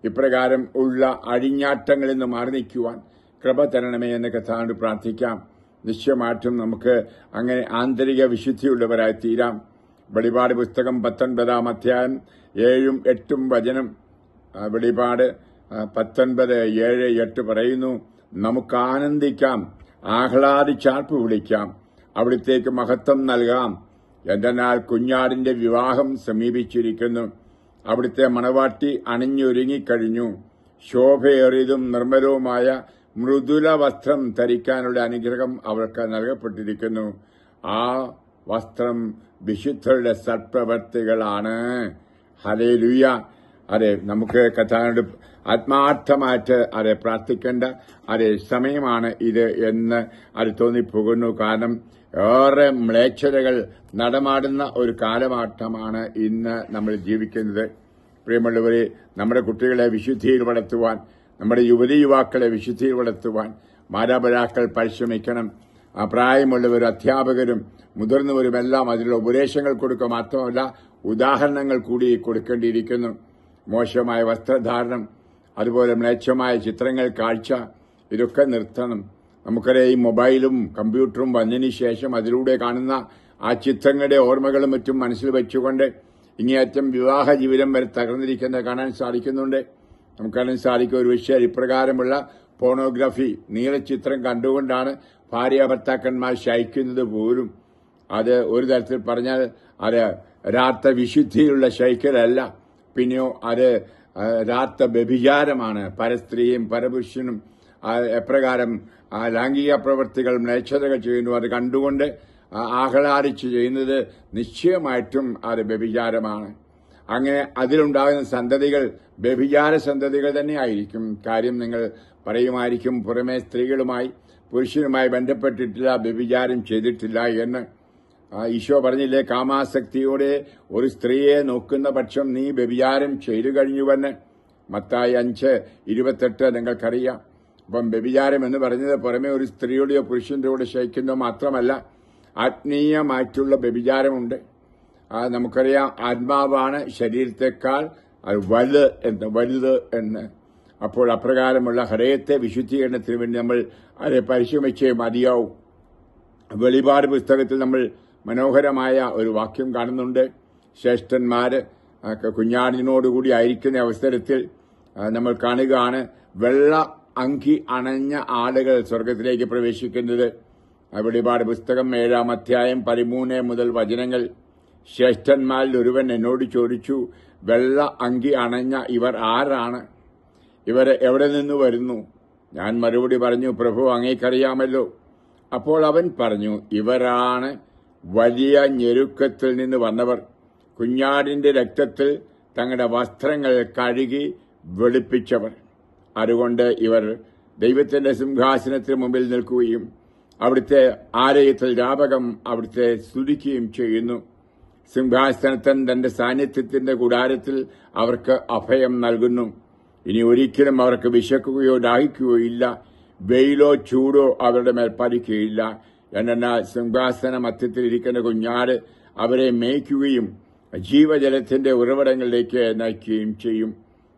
ഇപ്രകാരം ഉള്ള അഴിഞ്ഞാട്ടങ്ങളിൽ നിന്ന് മാറി നിൽക്കുവാൻ കൃപ തരണമേ എന്ന് കർത്താവിനോട് പ്രാർത്ഥിക്കാം. നിശ്ചയമായിട്ടും നമുക്ക് അങ്ങനെ ആന്തരിക വിശുദ്ധിയുള്ളവരായി തീരാം. വെളിപാട് പുസ്തകം 19-ാം അധ്യായം 7-8 വചനം, വെളിപാട് 19:7-8 പറയുന്നു, നമുക്ക് ആനന്ദിക്കാം, ആഹ്ലാദിച്ചാർപ്പ് വിളിക്കാം, അവിടത്തേക്ക് മഹത്വം നൽകാം. എന്തെന്നാൽ കുഞ്ഞാടിന്റെ വിവാഹം സമീപിച്ചിരിക്കുന്നു, അവിടുത്തെ മണവാട്ടി അണിഞ്ഞൊരുങ്ങിക്കഴിഞ്ഞു. ശോഭയേറിയതും നിർമ്മലവുമായ മൃദുല വസ്ത്രം ധരിക്കാനുള്ള അനുഗ്രഹം അവർക്ക് നൽകപ്പെട്ടിരിക്കുന്നു. ആ വസ്ത്രം വിശുദ്ധരുടെ സത്പ്രവർത്തികളാണ്. ഹല്ലേലൂയ. നമുക്ക് കർത്താവിനോട് ആത്മാർത്ഥമായിട്ട് പ്രാർത്ഥിക്കേണ്ട സമയമാണ് ഇത് എന്ന് തോന്നിപ്പോകുന്നു. കാരണം ഏറെ മ്ലേച്ഛതകൾ നടമാടുന്ന ഒരു കാലഘട്ടമാണ് ഇന്ന് നമ്മൾ ജീവിക്കുന്നത്. പ്രിയമുള്ളവരെ, നമ്മുടെ കുട്ടികളെ വിശുദ്ധിയിൽ വളർത്തുവാൻ, നമ്മുടെ യുവതിയുവാക്കളെ വിശുദ്ധിയിൽ വളർത്തുവാൻ മാതാപിതാക്കൾ പരിശ്രമിക്കണം. പ്രായമുള്ളവരും അധ്യാപകരും മുതിർന്നവരുമെല്ലാം അതിലുള്ള ഉപദേശങ്ങൾ കൊടുക്കുക മാത്രമല്ല, ഉദാഹരണങ്ങൾ കൂടി കൊടുക്കേണ്ടിയിരിക്കുന്നു. മോശമായ വസ്ത്രധാരണം, അതുപോലെ മ്ലേച്ഛമായ ചിത്രങ്ങൾ കാഴ്ച, ഇതൊക്കെ നിർത്തണം. നമുക്കറിയാം, ഈ മൊബൈലും കമ്പ്യൂട്ടറും വന്നതിന് ശേഷം അതിലൂടെ കാണുന്ന ആ ചിത്രങ്ങളുടെ ഓർമ്മകളും മറ്റും മനസ്സിൽ വെച്ചുകൊണ്ട് ഇങ്ങേയറ്റം വിവാഹ ജീവിതം വരെ തകർന്നിരിക്കുന്നത് കാണാൻ സാധിക്കുന്നുണ്ട്. നമുക്കറിയാൻ സാധിക്കും, ഒരു വിഷയം ഇപ്രകാരമുള്ള പോണോഗ്രഫി, നീലച്ചിത്രം കണ്ടുകൊണ്ടാണ് ഭാര്യ ഭർത്താക്കന്മാർ ശയിക്കുന്നത് പോലും. അത് ഒരു തരത്തിൽ പറഞ്ഞാൽ അത് യഥാർത്ഥ വിശുദ്ധിയിലുള്ള ശയിക്കലല്ല, പിന്നെയോ അത് യഥാർത്ഥ വ്യഭിചാരമാണ്. പരസ്ത്രീയും പരപുരുഷനും എപ്രകാരം ലൈംഗിക പ്രവൃത്തികൾ, മ്ലേച്ഛതകൾ ചെയ്യുന്നു, അത് കണ്ടുകൊണ്ട് ആഹ്ലാദിച്ച് ചെയ്യുന്നത് നിശ്ചയമായിട്ടും അത് വ്യഭിചാരമാണ്. അങ്ങനെ അതിലുണ്ടാകുന്ന സന്തതികൾ വ്യഭിചാര സന്തതികൾ തന്നെ ആയിരിക്കും. കാര്യം നിങ്ങൾ പറയുമായിരിക്കും, പുറമേ സ്ത്രീകളുമായി പുരുഷനുമായി ബന്ധപ്പെട്ടിട്ടില്ല, വ്യഭിചാരം ചെയ്തിട്ടില്ല എന്ന്. ഈശോ പറഞ്ഞില്ലേ, കാമാസക്തിയോടെ ഒരു സ്ത്രീയെ നോക്കുന്ന പക്ഷം നീ വ്യഭിചാരം ചെയ്തു കഴിഞ്ഞുവെന്ന്. മത്തായി 5:28 നിങ്ങൾക്കറിയാം. അപ്പം വ്യഭിചാരം എന്ന് പറഞ്ഞത് പുറമെ ഒരു സ്ത്രീയുടെയോ പുരുഷന്റെ കൂടെ ശയിക്കുന്നതോ മാത്രമല്ല, ആത്മീയമായിട്ടുള്ള വ്യഭിചാരമുണ്ട്. നമുക്കറിയാം, ആത്മാവാണ് ശരീരത്തെക്കാൾ വലുത് എന്ന്. അപ്പോൾ അപ്രകാരമുള്ള ഹൃദയത്തെ വിശുദ്ധീകരണത്തിന് വേണ്ടി നമ്മൾ അത് പരിശ്രമിച്ചേ മതിയാവും. വെളിപാട് പുസ്തകത്തിൽ നമ്മൾ മനോഹരമായ ഒരു വാക്യം കാണുന്നുണ്ട്. ശ്രേഷ്ഠന്മാര് കുഞ്ഞാടിനോടുകൂടി ആയിരിക്കുന്ന അവസരത്തിൽ നമ്മൾ കാണുകയാണ്, വെള്ള അങ്കി അണഞ്ഞ ആളുകൾ സ്വർഗത്തിലേക്ക് പ്രവേശിക്കുന്നത്. വെളിപാട് പുസ്തകം 7-ാം അധ്യായം 13 മുതൽ വചനങ്ങൾ. ശ്രേഷ്ഠന്മാരിൽ ഒരുവൻ എന്നോട് ചോദിച്ചു, വെള്ള അങ്കി അണഞ്ഞ ഇവർ ആരാണ്? ഇവർ എവിടെ നിന്ന് വരുന്നു? ഞാൻ മറുപടി പറഞ്ഞു, പ്രഭു, അങ്ങേക്കറിയാമല്ലോ. അപ്പോൾ അവൻ പറഞ്ഞു, ഇവരാണ് വലിയ ഞെരുക്കത്തിൽ നിന്ന് വന്നവർ. കുഞ്ഞാടിന്റെ രക്തത്തിൽ തങ്ങളുടെ വസ്ത്രങ്ങൾ കഴുകി വെളുപ്പിച്ചവർ. അതുകൊണ്ട് ഇവർ ദൈവത്തിന്റെ സിംഹാസനത്തിന് മുമ്പിൽ നിൽക്കുകയും അവിടുത്തെ ആലയത്തിൽ രാപകം അവിടുത്തെ സ്തുതിക്കുകയും ചെയ്യുന്നു. സിംഹാസനത്തൻ തന്റെ സാന്നിധ്യത്തിന്റെ കൂടാരത്തിൽ അവർക്ക് അഭയം നൽകുന്നു. ഇനി ഒരിക്കലും അവർക്ക് വിശക്കുകയോ ദാഹിക്കുകയോ ഇല്ല. വെയിലോ ചൂടോ അവരുടെ മേൽ പതിക്കുകയില്ല. എന്നാൽ സിംഹാസന മധ്യത്തിലിരിക്കുന്ന കുഞ്ഞാട് അവരെ മേയ്ക്കുകയും ജീവജലത്തിന്റെ ഉറവിടങ്ങളിലേക്ക് നയിക്കുകയും ചെയ്യും.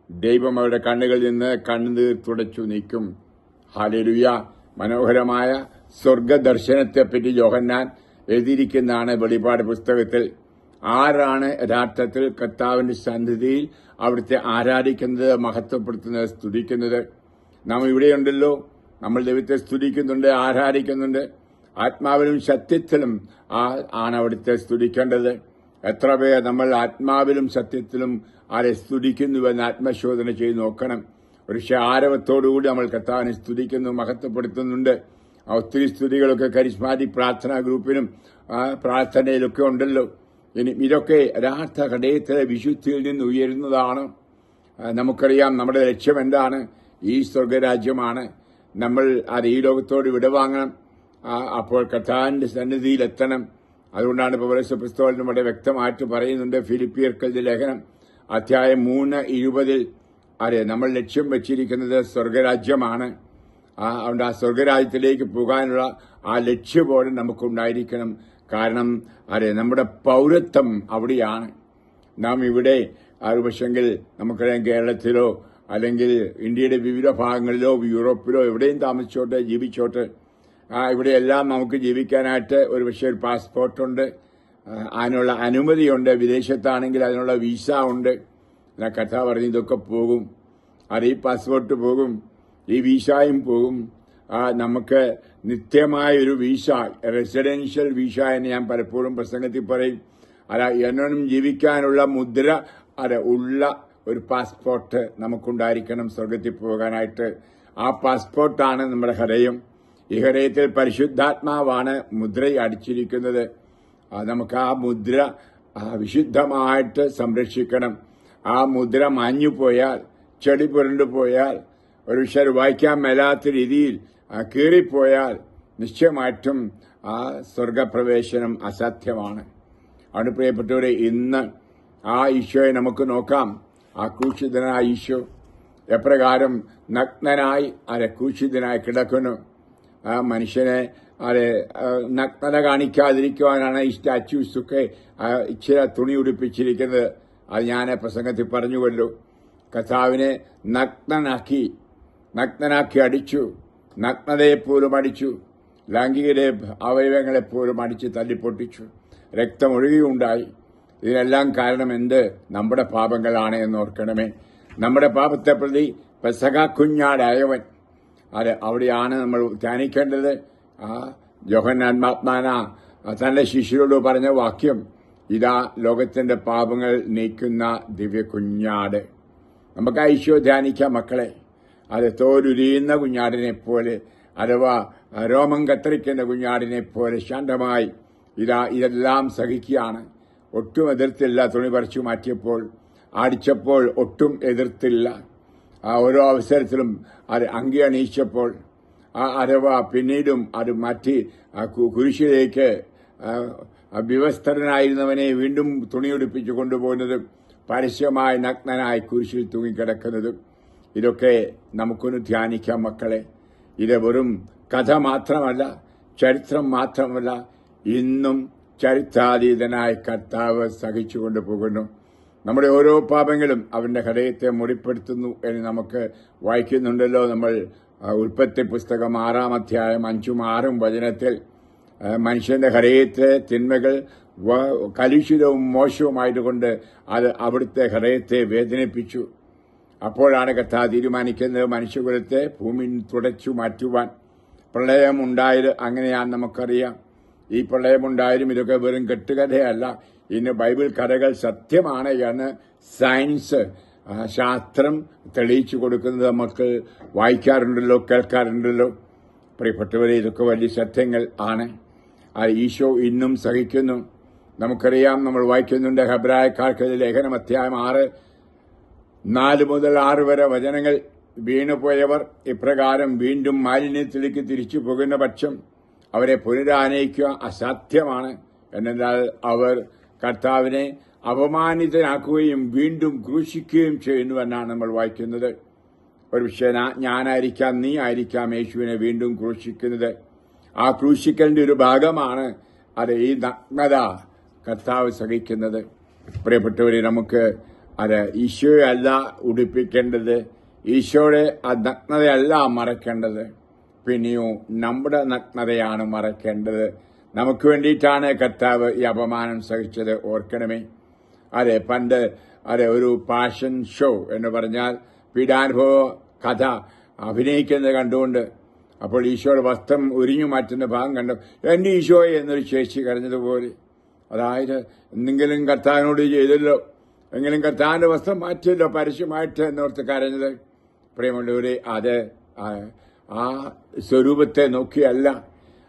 ദൈവം അവരുടെ കണ്ണുകളിൽ നിന്ന് കണ്ണുനീർ തുടച്ചു നീക്കും. ഹല്ലേലൂയ. മനോഹരമായ സ്വർഗദർശനത്തെപ്പറ്റി യോഹന്നാൻ എഴുതിയിരിക്കുന്നതാണ് വെളിപ്പാട് പുസ്തകത്തിൽ. ആരാണ് യഥാർത്ഥത്തിൽ കർത്താവിന്റെ സന്നിധിയിൽ അവിടുത്തെ ആരാധിക്കുന്നത്, മഹത്വപ്പെടുത്തുന്നത്, സ്തുതിക്കുന്നത്? നാം ഇവിടെയുണ്ടല്ലോ. നമ്മൾ ദൈവത്തെ സ്തുതിക്കുന്നുണ്ട്, ആരാധിക്കുന്നുണ്ട്. ആത്മാവിലും സത്യത്തിലും ആണ് അവിടുത്തെ സ്തുതിക്കേണ്ടത്. എത്ര പേർ നമ്മൾ ആത്മാവിലും സത്യത്തിലും ആരെ സ്തുതിക്കുന്നുവെന്ന് ആത്മശോധന ചെയ്ത് നോക്കണം. ഒരു ആരവത്തോടുകൂടി നമ്മൾ കർത്താവിനെ സ്തുതിക്കുന്നു, മഹത്വപ്പെടുത്തുന്നുണ്ട്. ഒത്തിരി സ്തുതികളൊക്കെ കരിസ്മാറ്റിക് പ്രാർത്ഥനാ ഗ്രൂപ്പിലും പ്രാർത്ഥനയിലൊക്കെ ഉണ്ടല്ലോ. ഇനി ഇതൊക്കെ യഥാർത്ഥ ഹൃദയത്തിലെ വിശുദ്ധിയിൽ നിന്ന് ഉയരുന്നതാണ്. നമുക്കറിയാം നമ്മുടെ ലക്ഷ്യം എന്താണ്? ഈ സ്വർഗരാജ്യമാണ്. നമ്മൾ അത് ഈ ലോകത്തോട് വിടവാങ്ങണം. അപ്പോൾ കർത്താവിന്റെ സന്നിധിയിൽ എത്തണം. അതുകൊണ്ടാണ് പൗലോസ് നമ്മുടെ വ്യക്തമായിട്ട് പറയുന്നുണ്ട്. ഫിലിപ്പിയർക്കെഴുതിയ ലേഖനം അധ്യായം 3:20 നമ്മൾ ലക്ഷ്യം വെച്ചിരിക്കുന്നത് സ്വർഗരാജ്യമാണ്. അതുകൊണ്ട് ആ സ്വർഗരാജ്യത്തിലേക്ക് പോകാനുള്ള ആ ലക്ഷ്യബോധം നമുക്കുണ്ടായിരിക്കണം. കാരണം നമ്മുടെ പൗരത്വം അവിടെയാണ്. നാം ഇവിടെ പക്ഷെങ്കിൽ നമുക്കറിയാം കേരളത്തിലോ അല്ലെങ്കിൽ ഇന്ത്യയുടെ വിവിധ ഭാഗങ്ങളിലോ യൂറോപ്പിലോ എവിടെയും താമസിച്ചോട്ടെ, ജീവിച്ചോട്ടെ, ഇവിടെയെല്ലാം നമുക്ക് ജീവിക്കാനായിട്ട് ഒരു പാസ്പോർട്ടുണ്ട്, അതിനുള്ള അനുമതിയുണ്ട്. വിദേശത്താണെങ്കിൽ അതിനുള്ള വിസ ഉണ്ട്. കഥ പറഞ്ഞ് ഇതൊക്കെ പോകും. ഈ പാസ്പോർട്ട് പോകും, ഈ വിസയും പോകും. നമുക്ക് നിത്യമായ ഒരു വിസ, റെസിഡൻഷ്യൽ വിസ എന്ന് ഞാൻ പലപ്പോഴും പ്രസംഗത്തിൽ പറയും. എന്നും ജീവിക്കാനുള്ള മുദ്ര ഉള്ള ഒരു പാസ്പോർട്ട് നമുക്കുണ്ടായിരിക്കണം സ്വർഗത്തിൽ പോകാനായിട്ട്. ആ പാസ്പോർട്ടാണ് നമ്മുടെ ഹൃദയം. ഈ ഹൃദയത്തിൽ പരിശുദ്ധാത്മാവാണ് മുദ്ര അടിച്ചിരിക്കുന്നത്. നമുക്ക് ആ മുദ്ര വിശുദ്ധമായിട്ട് സംരക്ഷിക്കണം. ആ മുദ്ര മാഞ്ഞുപോയാൽ, ചെടി പുരണ്ടുപോയാൽ, ഒരു വായിക്കാൻ മേലാത്ത രീതിയിൽ കീറിപ്പോയാൽ നിശ്ചയമായിട്ടും ആ സ്വർഗപ്രവേശനം അസാധ്യമാണ്. അവിടെ പ്രിയപ്പെട്ടവരെ, ഇന്ന് ആ ഈശോയെ നമുക്ക് നോക്കാം. ആ ക്രൂശിതനായ ഈശോ എപ്രകാരം നഗ്നനായി ക്രൂശിതനായി കിടക്കുന്നു. ആ മനുഷ്യനെ നഗ്നത കാണിക്കാതിരിക്കുവാനാണ് ഈ സ്റ്റാച്യൂസൊക്കെ ഇച്ചിരി തുണി ഉടുപ്പിച്ചിരിക്കുന്നത്. അത് ഞാൻ പ്രസംഗത്തിൽ പറഞ്ഞുവല്ലോ. കർത്താവിനെ നഗ്നനാക്കി അടിച്ചു, നഗ്നതയെപ്പോലും അടിച്ചു, ലൈംഗികയുടെ അവയവങ്ങളെപ്പോലും അടിച്ച് തല്ലിപ്പൊട്ടിച്ചു, രക്തമൊഴുകിയുണ്ടായി. ഇതിനെല്ലാം കാരണം എന്ത്? നമ്മുടെ പാപങ്ങളാണ് എന്നോർക്കണമേ. നമ്മുടെ പാപത്തെ പ്രതി പെസഹ കുഞ്ഞാടായവൻ, അവിടെയാണ് നമ്മൾ ധ്യാനിക്കേണ്ടത്. യോഹന്നാൻ തന്റെ ശിഷ്യരോട് പറഞ്ഞ വാക്യം ഇതാ, ലോകത്തിന്റെ പാപങ്ങൾ നീക്കുന്ന ദിവ്യ കുഞ്ഞാട്. നമുക്ക് ഈശോ ധ്യാനിക്കാം മക്കളെ. തോലുരിയുന്ന കുഞ്ഞാടിനെ പോലെ, അഥവാ രോമം കത്തിരിക്കുന്ന കുഞ്ഞാടിനെ പോലെ ശാന്തമായി ഇതെല്ലാം സഹിക്കുകയാണ്. ഒട്ടും എതിർത്തില്ല. തുണി പറിച്ചു മാറ്റിയപ്പോൾ, അടിച്ചപ്പോൾ ഒട്ടും എതിർത്തില്ല. ഓരോ അവസരത്തിലും അങ്കി അണിയിച്ചപ്പോൾ, പിന്നീടും അത് മാറ്റി കുരിശിലേക്ക് വിവസ്ത്രനായിരുന്നവനെ വീണ്ടും തുണിയുടുപ്പിച്ചു കൊണ്ടുപോകുന്നതും, പരസ്യമായി നഗ്നനായി കുരിശിൽ തൂങ്ങിക്കിടക്കുന്നതും, ഇതൊക്കെ നമുക്കൊന്ന് ധ്യാനിക്കാം മക്കളെ. ഇത് വെറും കഥ മാത്രമല്ല, ചരിത്രം മാത്രമല്ല. ഇന്നും ചരിത്രാതീതനായ കർത്താവ് സഹിച്ചുകൊണ്ട് പോകുന്നു. നമ്മുടെ ഓരോ പാപങ്ങളും അവന്റെ ഹൃദയത്തെ മുറിപ്പെടുത്തുന്നു എന്ന് നമുക്ക് വായിക്കുന്നുണ്ടല്ലോ. നമ്മൾ ഉൽപ്പത്തി പുസ്തകം 6-ാം അധ്യായം 5-ഉം 6-ഉം വചനത്തിൽ മനുഷ്യന്റെ ഹൃദയത്തെ തിന്മകൾ കലുഷിതവും മോശവുമായതുകൊണ്ട് അത് അവിടുത്തെ ഹൃദയത്തെ വേദനിപ്പിച്ചു. അപ്പോഴാണ് കർത്താവ് തീരുമാനിക്കുന്നത് മനുഷ്യകുലത്തെ ഭൂമിയിൽ തുടച്ചു മാറ്റുവാൻ. പ്രളയമുണ്ടായത് അങ്ങനെയാണെന്ന് നമുക്കറിയാം. ഈ പ്രളയമുണ്ടായാലും ഇതൊക്കെ വെറും കെട്ടുകഥയല്ല. ഇന്ന് ബൈബിൾ കഥകൾ സത്യമാണ് എന്ന് സയൻസ്, ശാസ്ത്രം തെളിയിച്ചു കൊടുക്കുന്നത് നമുക്ക് വായിക്കാറുണ്ടല്ലോ, കേൾക്കാറുണ്ടല്ലോ. പ്രിയപ്പെട്ടവരെ, ഇതൊക്കെ വലിയ സത്യങ്ങൾ ആണ്. ഈശോ ഇന്നും സഹിക്കുന്നു. നമുക്കറിയാം, നമ്മൾ വായിക്കുന്നുണ്ട് ഹെബ്രായക്കാർക്ക് ലേഖനം അധ്യായം 6:4 മുതൽ 6 വരെ വചനങ്ങൾ. വീണുപോയവർ ഇപ്രകാരം വീണ്ടും മാലിന്യത്തിലേക്ക് തിരിച്ചു പോകുന്ന പക്ഷം അവരെ പുനരാനയിക്കുക അസാധ്യമാണ്. എന്നാൽ അവർ കർത്താവിനെ അപമാനിതനാക്കുകയും വീണ്ടും ക്രൂശിക്കുകയും ചെയ്യുന്നുവെന്നാണ് നമ്മൾ വായിക്കുന്നത്. ഒരു പക്ഷേ ഞാനായിരിക്കാം, നീ ആയിരിക്കാം യേശുവിനെ വീണ്ടും ക്രൂശിക്കുന്നത്. ആ ക്രൂശിക്കലിന്റെ ഒരു ഭാഗമാണ് അത് ഈ നഗ്നത കർത്താവ് സഹിക്കുന്നത്. പ്രിയപ്പെട്ടവരെ, നമുക്ക് അത് ഈശോയെ അല്ല ഉടുപ്പിക്കേണ്ടത്, ഈശോയുടെ ആ നഗ്നതയല്ല മറക്കേണ്ടത്, പിന്നെയോ നമ്മുടെ നഗ്നതയാണ് മറക്കേണ്ടത്. നമുക്ക് വേണ്ടിയിട്ടാണ് കർത്താവ് ഈ അപമാനം സഹിച്ചത്. ഓർക്കണമേ, പണ്ട് ഒരു പാഷൻ ഷോ എന്ന് പറഞ്ഞാൽ പീഡാനുഭവ കഥ അഭിനയിക്കുന്നത് കണ്ടുകൊണ്ട് അപ്പോൾ ഈശോയുടെ വസ്ത്രം ഉരിഞ്ഞു മാറ്റുന്ന ഭാഗം കണ്ടു എന്റെ ഈശോയെ എന്നൊരു ചേച്ചി കരഞ്ഞതുപോലെ. അതായത് എന്തെങ്കിലും കർത്താവിനോട് ചെയ്തല്ലോ, എങ്കിലും കർത്താവിന്റെ വസ്ത്രം മാറ്റിയല്ലോ പരസ്യമായിട്ട് എന്നോർത്ത് കരഞ്ഞത്. പ്രിയമുള്ളവരെ, അത് ആ സ്വരൂപത്തെ നോക്കിയല്ല,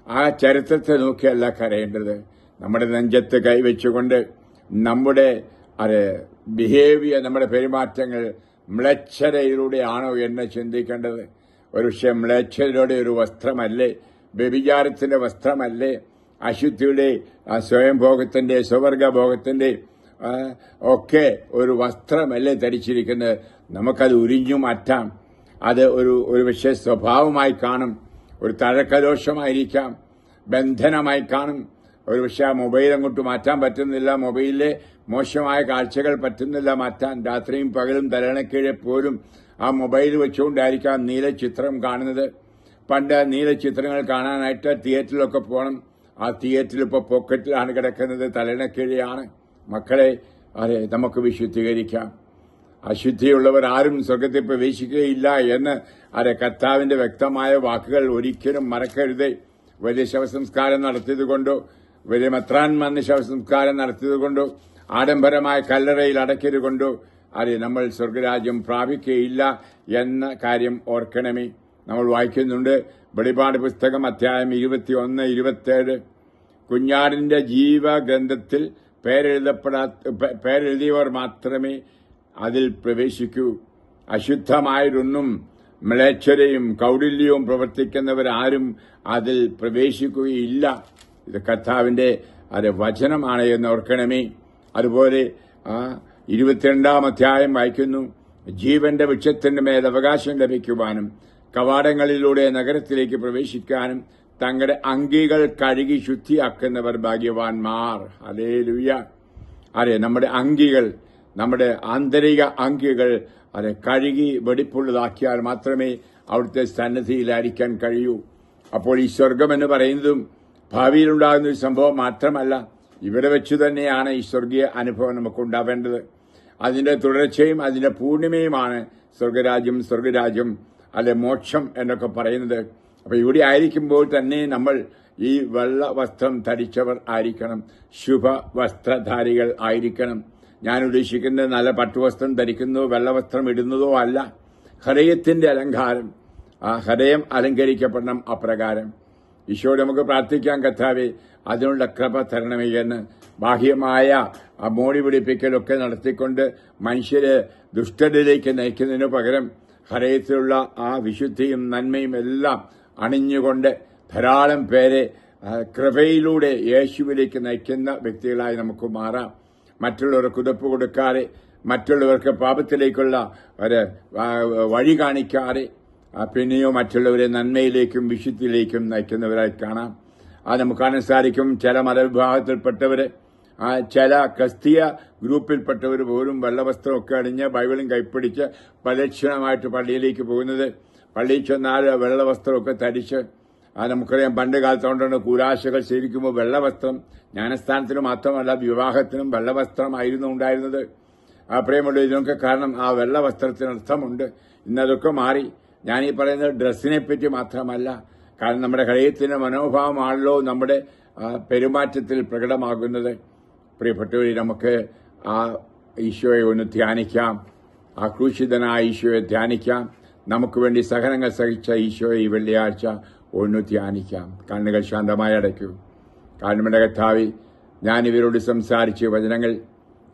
ആ ചരിത്രത്തെ നോക്കിയല്ല കരയേണ്ടത്. നമ്മുടെ നെഞ്ചത്ത് കൈവച്ചുകൊണ്ട് നമ്മുടെ ബിഹേവിയർ, നമ്മുടെ പെരുമാറ്റങ്ങൾ മ്ലേച്ഛതയിലൂടെയാണോ എന്ന് ചിന്തിക്കേണ്ടത്. ഒരു പക്ഷേ മ്ലേച്ഛതയുടെ ഒരു വസ്ത്രമല്ലേ, വ്യഭിചാരത്തിന്റെ വസ്ത്രമല്ലേ, അശുദ്ധിയുടെ സ്വയംഭോഗത്തിന്റെ സ്വവർഗഭോഗത്തിന്റെ ഒക്കെ ഒരു വസ്ത്രമല്ലേ ധരിച്ചിരിക്കുന്നത്. നമുക്കത് ഉരിഞ്ഞു മാറ്റാം. അത് ഒരു പക്ഷേ സ്വഭാവമായി കാണും, ഒരു തഴക്കദോഷമായിരിക്കാം, ബന്ധനമായി കാണും. ഒരു പക്ഷേ ആ മൊബൈൽ അങ്ങോട്ട് മാറ്റാൻ പറ്റുന്നില്ല, മൊബൈലിലെ മോശമായ കാഴ്ചകൾ പറ്റുന്നില്ല മാറ്റാൻ. രാത്രിയും പകലും തലണക്കീഴെ പോലും ആ മൊബൈൽ വെച്ചുകൊണ്ടായിരിക്കാം നീല ചിത്രം കാണുന്നത്. പണ്ട് നീല ചിത്രങ്ങൾ കാണാനായിട്ട് തിയേറ്ററിലൊക്കെ പോകണം. ആ തിയേറ്ററിൽ ഇപ്പോൾ പോക്കറ്റിലാണ് കിടക്കുന്നത്, തലണക്കീഴെയാണ്. മക്കളെ, നമുക്ക് വിശുദ്ധീകരിക്കാം. അശുദ്ധിയുള്ളവർ ആരും സ്വർഗത്തിൽ പ്രവേശിക്കുകയില്ല എന്ന് കർത്താവിന്റെ വ്യക്തമായ വാക്കുകൾ ഒരിക്കലും മറക്കരുതേ. വലിയ ശവസംസ്കാരം നടത്തിയതുകൊണ്ടോ, വലിയ മെത്രാൻമാരുടെ ശവസംസ്കാരം നടത്തിയതുകൊണ്ടോ, ആഡംബരമായ കല്ലറയിൽ അടക്കിയതുകൊണ്ടോ നമ്മൾ സ്വർഗരാജ്യം പ്രാപിക്കുകയില്ല എന്ന കാര്യം ഓർക്കണമേ. നമ്മൾ വായിക്കുന്നുണ്ട് വെളിപാട് പുസ്തകം അധ്യായം 21, 27. കുഞ്ഞാടിന്റെ ജീവഗ്രന്ഥത്തിൽ പേരെഴുതിയവർ മാത്രമേ അതിൽ പ്രവേശിക്കൂ. അശുദ്ധമായൊന്നും മ്ലേച്ഛതയും കൗടില്യവും പ്രവർത്തിക്കുന്നവരാരും അതിൽ പ്രവേശിക്കുകയില്ല. ഇത് കർത്താവിന്റെ വചനമാണ് എന്ന് ഓർക്കണമേ. അതുപോലെ 22-ാം അധ്യായം വായിക്കുന്നു, ജീവന്റെ വൃക്ഷത്തിന്റെ മേൽ അവകാശം ലഭിക്കുവാനും കവാടങ്ങളിലൂടെ നഗരത്തിലേക്ക് പ്രവേശിക്കാനും തങ്ങളുടെ അങ്കികൾ കഴുകി ശുദ്ധിയാക്കുന്നവർ ഭാഗ്യവാന്മാർ. ഹല്ലേലൂയ. നമ്മുടെ അങ്കികൾ, നമ്മുടെ ആന്തരിക അങ്കികൾ കഴുകി വെടിപ്പുള്ളതാക്കിയാൽ മാത്രമേ അവിടുത്തെ സന്നിധിയിലായിരിക്കാൻ കഴിയൂ. അപ്പോൾ ഈ സ്വർഗം എന്ന് പറയുന്നതും ഭാവിയിലുണ്ടാകുന്ന ഒരു സംഭവം മാത്രമല്ല, ഇവിടെ വെച്ച് തന്നെയാണ് ഈ സ്വർഗീയ അനുഭവം നമുക്കുണ്ടാവേണ്ടത്. അതിന്റെ തുടർച്ചയും അതിന്റെ പൂർണിമയുമാണ് സ്വർഗരാജ്യം മോക്ഷം എന്നൊക്കെ പറയുന്നത്. അപ്പൊ ഇവിടെ ആയിരിക്കുമ്പോൾ തന്നെ നമ്മൾ ഈ വെള്ള വസ്ത്രം ധരിച്ചവർ ആയിരിക്കണം, ശുഭവസ്ത്രധാരികൾ ആയിരിക്കണം. ഞാൻ ഉദ്ദേശിക്കുന്നത് നല്ല പട്ടുവസ്ത്രം ധരിക്കുന്നതോ വെള്ളവസ്ത്രം ഇടുന്നതോ അല്ല. ഹൃദയത്തിന്റെ അലങ്കാരം, ആ ഹൃദയം അലങ്കരിക്കപ്പെടണം അപ്രകാരം. ഈശോയോട് നമുക്ക് പ്രാർത്ഥിക്കാം, കർത്താവേ അതിനുള്ള കൃപ തരണമേ എന്ന്. ബാഹ്യമായ ആ മോടി പിടിപ്പിക്കലൊക്കെ നടത്തിക്കൊണ്ട് മനുഷ്യരെ ദുഷ്ടതയിലേക്ക് നയിക്കുന്നതിനു പകരം ഹൃദയത്തിലുള്ള ആ വിശുദ്ധിയും നന്മയും എല്ലാം അണിഞ്ഞുകൊണ്ട് ധാരാളം പേരെ കൃപയിലൂടെ യേശുവിലേക്ക് നയിക്കുന്ന വ്യക്തികളായി നമുക്ക് മാറാം. മറ്റുള്ളവർക്ക് കുതപ്പ് കൊടുക്കാതെ, മറ്റുള്ളവർക്ക് പാപത്തിലേക്കുള്ള വഴി കാണിക്കാതെ, പിന്നെയോ മറ്റുള്ളവരെ നന്മയിലേക്കും വിശുദ്ധിയിലേക്കും നയിക്കുന്നവരായി കാണാം. അത് നമുക്ക് കാണാൻ സാധിക്കും. ചില മതവിഭാഗത്തിൽപ്പെട്ടവര്, ചില ക്രിസ്തീയ ഗ്രൂപ്പിൽപ്പെട്ടവർ പോലും വെള്ളവസ്ത്രമൊക്കെ അണിഞ്ഞ് ബൈബിളും കൈപ്പിടിച്ച് പ്രദക്ഷിണമായിട്ട് പള്ളിയിലേക്ക് പോകുന്നത്. പള്ളിയിൽ ചെന്നാൽ വെള്ളവസ്ത്രമൊക്കെ ധരിച്ച്, നമുക്കറിയാം പണ്ട് കാലത്തോണ്ടാണ് കൂരാശകൾ ശരിക്കുമ്പോൾ വെള്ളവസ്ത്രം ജ്ഞാനസ്ഥാനത്തിന് മാത്രമല്ല വിവാഹത്തിനും വെള്ളവസ്ത്രമായിരുന്നു ഉണ്ടായിരുന്നത്. പ്രിയമുള്ള ഇതിനൊക്കെ കാരണം ആ വെള്ളവസ്ത്രത്തിന് അർത്ഥമുണ്ട്. ഇന്നതൊക്കെ മാറി. ഞാനീ പറയുന്നത് ഡ്രസ്സിനെ പറ്റി മാത്രമല്ല, കാരണം നമ്മുടെ ഹൃദയത്തിന്റെ മനോഭാവമാണല്ലോ നമ്മുടെ പെരുമാറ്റത്തിൽ പ്രകടമാകുന്നത്. പ്രിയപ്പെട്ടവരെ, നമുക്ക് ആ ഈശോയെ ഒന്ന് ധ്യാനിക്കാം, ആ ക്രൂശിതനായ ഈശോയെ ധ്യാനിക്കാം. നമുക്ക് വേണ്ടി സഹനങ്ങൾ സഹിച്ച ഈശോയെ ഈ വെള്ളിയാഴ്ച ഒന്ന് ധ്യാനിക്കാം. കണ്ണുകൾ ശാന്തമായി അടയ്ക്കൂ. കാരണമിന്റെ കർത്താവേ, ഞാൻ ഇവരോട് സംസാരിച്ച വചനങ്ങൾ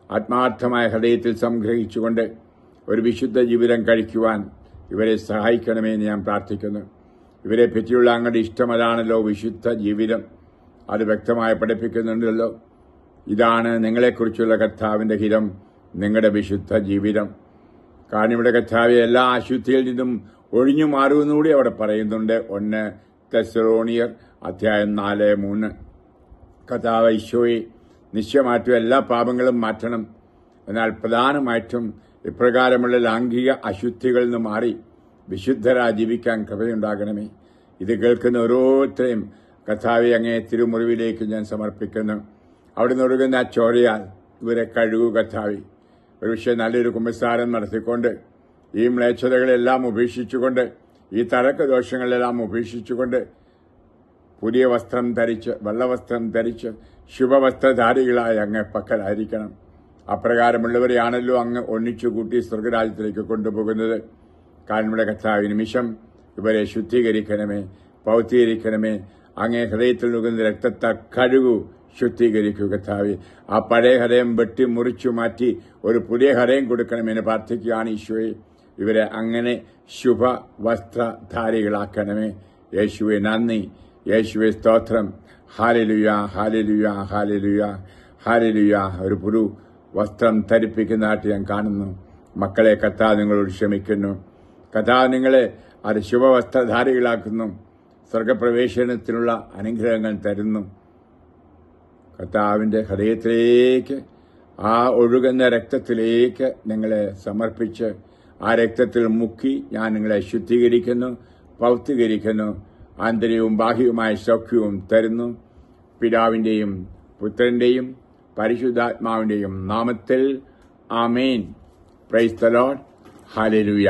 ആത്മാർത്ഥമായ ഹൃദയത്തിൽ സംഗ്രഹിച്ചുകൊണ്ട് ഒരു വിശുദ്ധ ജീവിതം കഴിക്കുവാൻ ഇവരെ സഹായിക്കണമെന്ന് ഞാൻ പ്രാർത്ഥിക്കുന്നു. ഇവരെ പറ്റിയുള്ള അങ്ങയുടെ ഇഷ്ടം അതാണല്ലോ വിശുദ്ധ ജീവിതം. അത് വ്യക്തമായി പഠിപ്പിക്കുന്നുണ്ടല്ലോ. ഇതാണ് നിങ്ങളെക്കുറിച്ചുള്ള കർത്താവിന്റെ ഹിതം, നിങ്ങളുടെ വിശുദ്ധ ജീവിതം. കാരണം ഇവിടെ കർത്താവെ എല്ലാ അശുദ്ധിയിൽ നിന്നും ഒഴിഞ്ഞു മാറുമെന്നുകൂടി അവിടെ പറയുന്നുണ്ട്. 1 തെസ്സലോനിയർ അധ്യായം 4:3. കർത്താവ് ഈശോയെ നിശ്ചയമായിട്ടും എല്ലാ പാപങ്ങളും മാറ്റണം. എന്നാൽ പ്രധാനമായിട്ടും ഇപ്രകാരമുള്ള ലാംഘിക അശുദ്ധികളിൽ നിന്ന് മാറി വിശുദ്ധരായി ജീവിക്കാൻ കൃപയുണ്ടാകണമേ. ഇത് കേൾക്കുന്ന ഓരോരുത്തരെയും കർത്താവെ അങ്ങേ തിരുമുറിവിലേക്ക് ഞാൻ സമർപ്പിക്കുന്നു. അവിടെ ഒഴുകുന്ന ചോരയാൽ ഇവരെ കഴുകു കർത്താവെ. ഒരുപക്ഷെ നല്ലൊരു കുമ്പസാരം നടത്തിക്കൊണ്ട് ഈ മ്ലേച്ഛതകളെല്ലാം ഉപേക്ഷിച്ചുകൊണ്ട് ഈ തഴക്ക ദോഷങ്ങളെല്ലാം ഉപേക്ഷിച്ചുകൊണ്ട് പുതിയ വസ്ത്രം ധരിച്ച് വെള്ളവസ്ത്രം ധരിച്ച് ശുഭവസ്ത്രധാരികളായി അങ്ങ് പക്കലായിരിക്കണം. അപ്രകാരമുള്ളവരെയാണല്ലോ അങ്ങ് ഒന്നിച്ചുകൂട്ടി സ്വർഗരാജ്യത്തിലേക്ക് കൊണ്ടുപോകുന്നത്. കാരണം ഇവിടെ കർത്താവ് നിമിഷം ഇവരെ ശുദ്ധീകരിക്കണമേ, പൗത്രീകരിക്കണമേ. അങ്ങേ ഹൃദയത്തിൽ നൽകുന്ന രക്തത്താൽ കഴുകു, ശുദ്ധീകരിക്കുക കർത്താവെ. ആ പഴയ ഹൃദയം വെട്ടി മുറിച്ചു മാറ്റി ഒരു പുതിയ ഹൃദയം കൊടുക്കണമെന്ന് പ്രാർത്ഥിക്കുകയാണ് ഈശോയെ. ഇവരെ അങ്ങനെ ശുഭവസ്ത്രധാരികളാക്കണമേ. യേശുവെ നന്ദി, യേശുവെ സ്തോത്രം. Hallelujah, hallelujah, hallelujah, hallelujah. ഒരു പുതു വസ്ത്രം ധരിപ്പിക്കുന്നതായിട്ട് ഞാൻ കാണുന്നു. മക്കളെ കർത്താവ് നിങ്ങളോട് ക്ഷമിക്കുന്നു. കർത്താവ് നിങ്ങളെ അത് ശുഭവസ്ത്രധാരികളാക്കുന്നു. സ്വർഗപ്രവേശനത്തിനുള്ള അനുഗ്രഹങ്ങൾ തരുന്നു. കർത്താവിന്റെ ഹൃദയത്തിലേക്ക് ആ ഒഴുകുന്ന രക്തത്തിലേക്ക് നിങ്ങളെ സമർപ്പിച്ച് ആ രക്തത്തിൽ മുക്കി ഞാൻ നിങ്ങളെ ശുദ്ധീകരിക്കുന്നു, പൗത്രീകരിക്കുന്നു. ആന്തരികവും ബാഹ്യവുമായ സൗഖ്യവും തരുന്നു. പിതാവിന്റെയും പുത്രന്റെയും പരിശുദ്ധാത്മാവിന്റെയും നാമത്തിൽ ആമേൻ. Praise the Lord. ഹല്ലേലൂയ.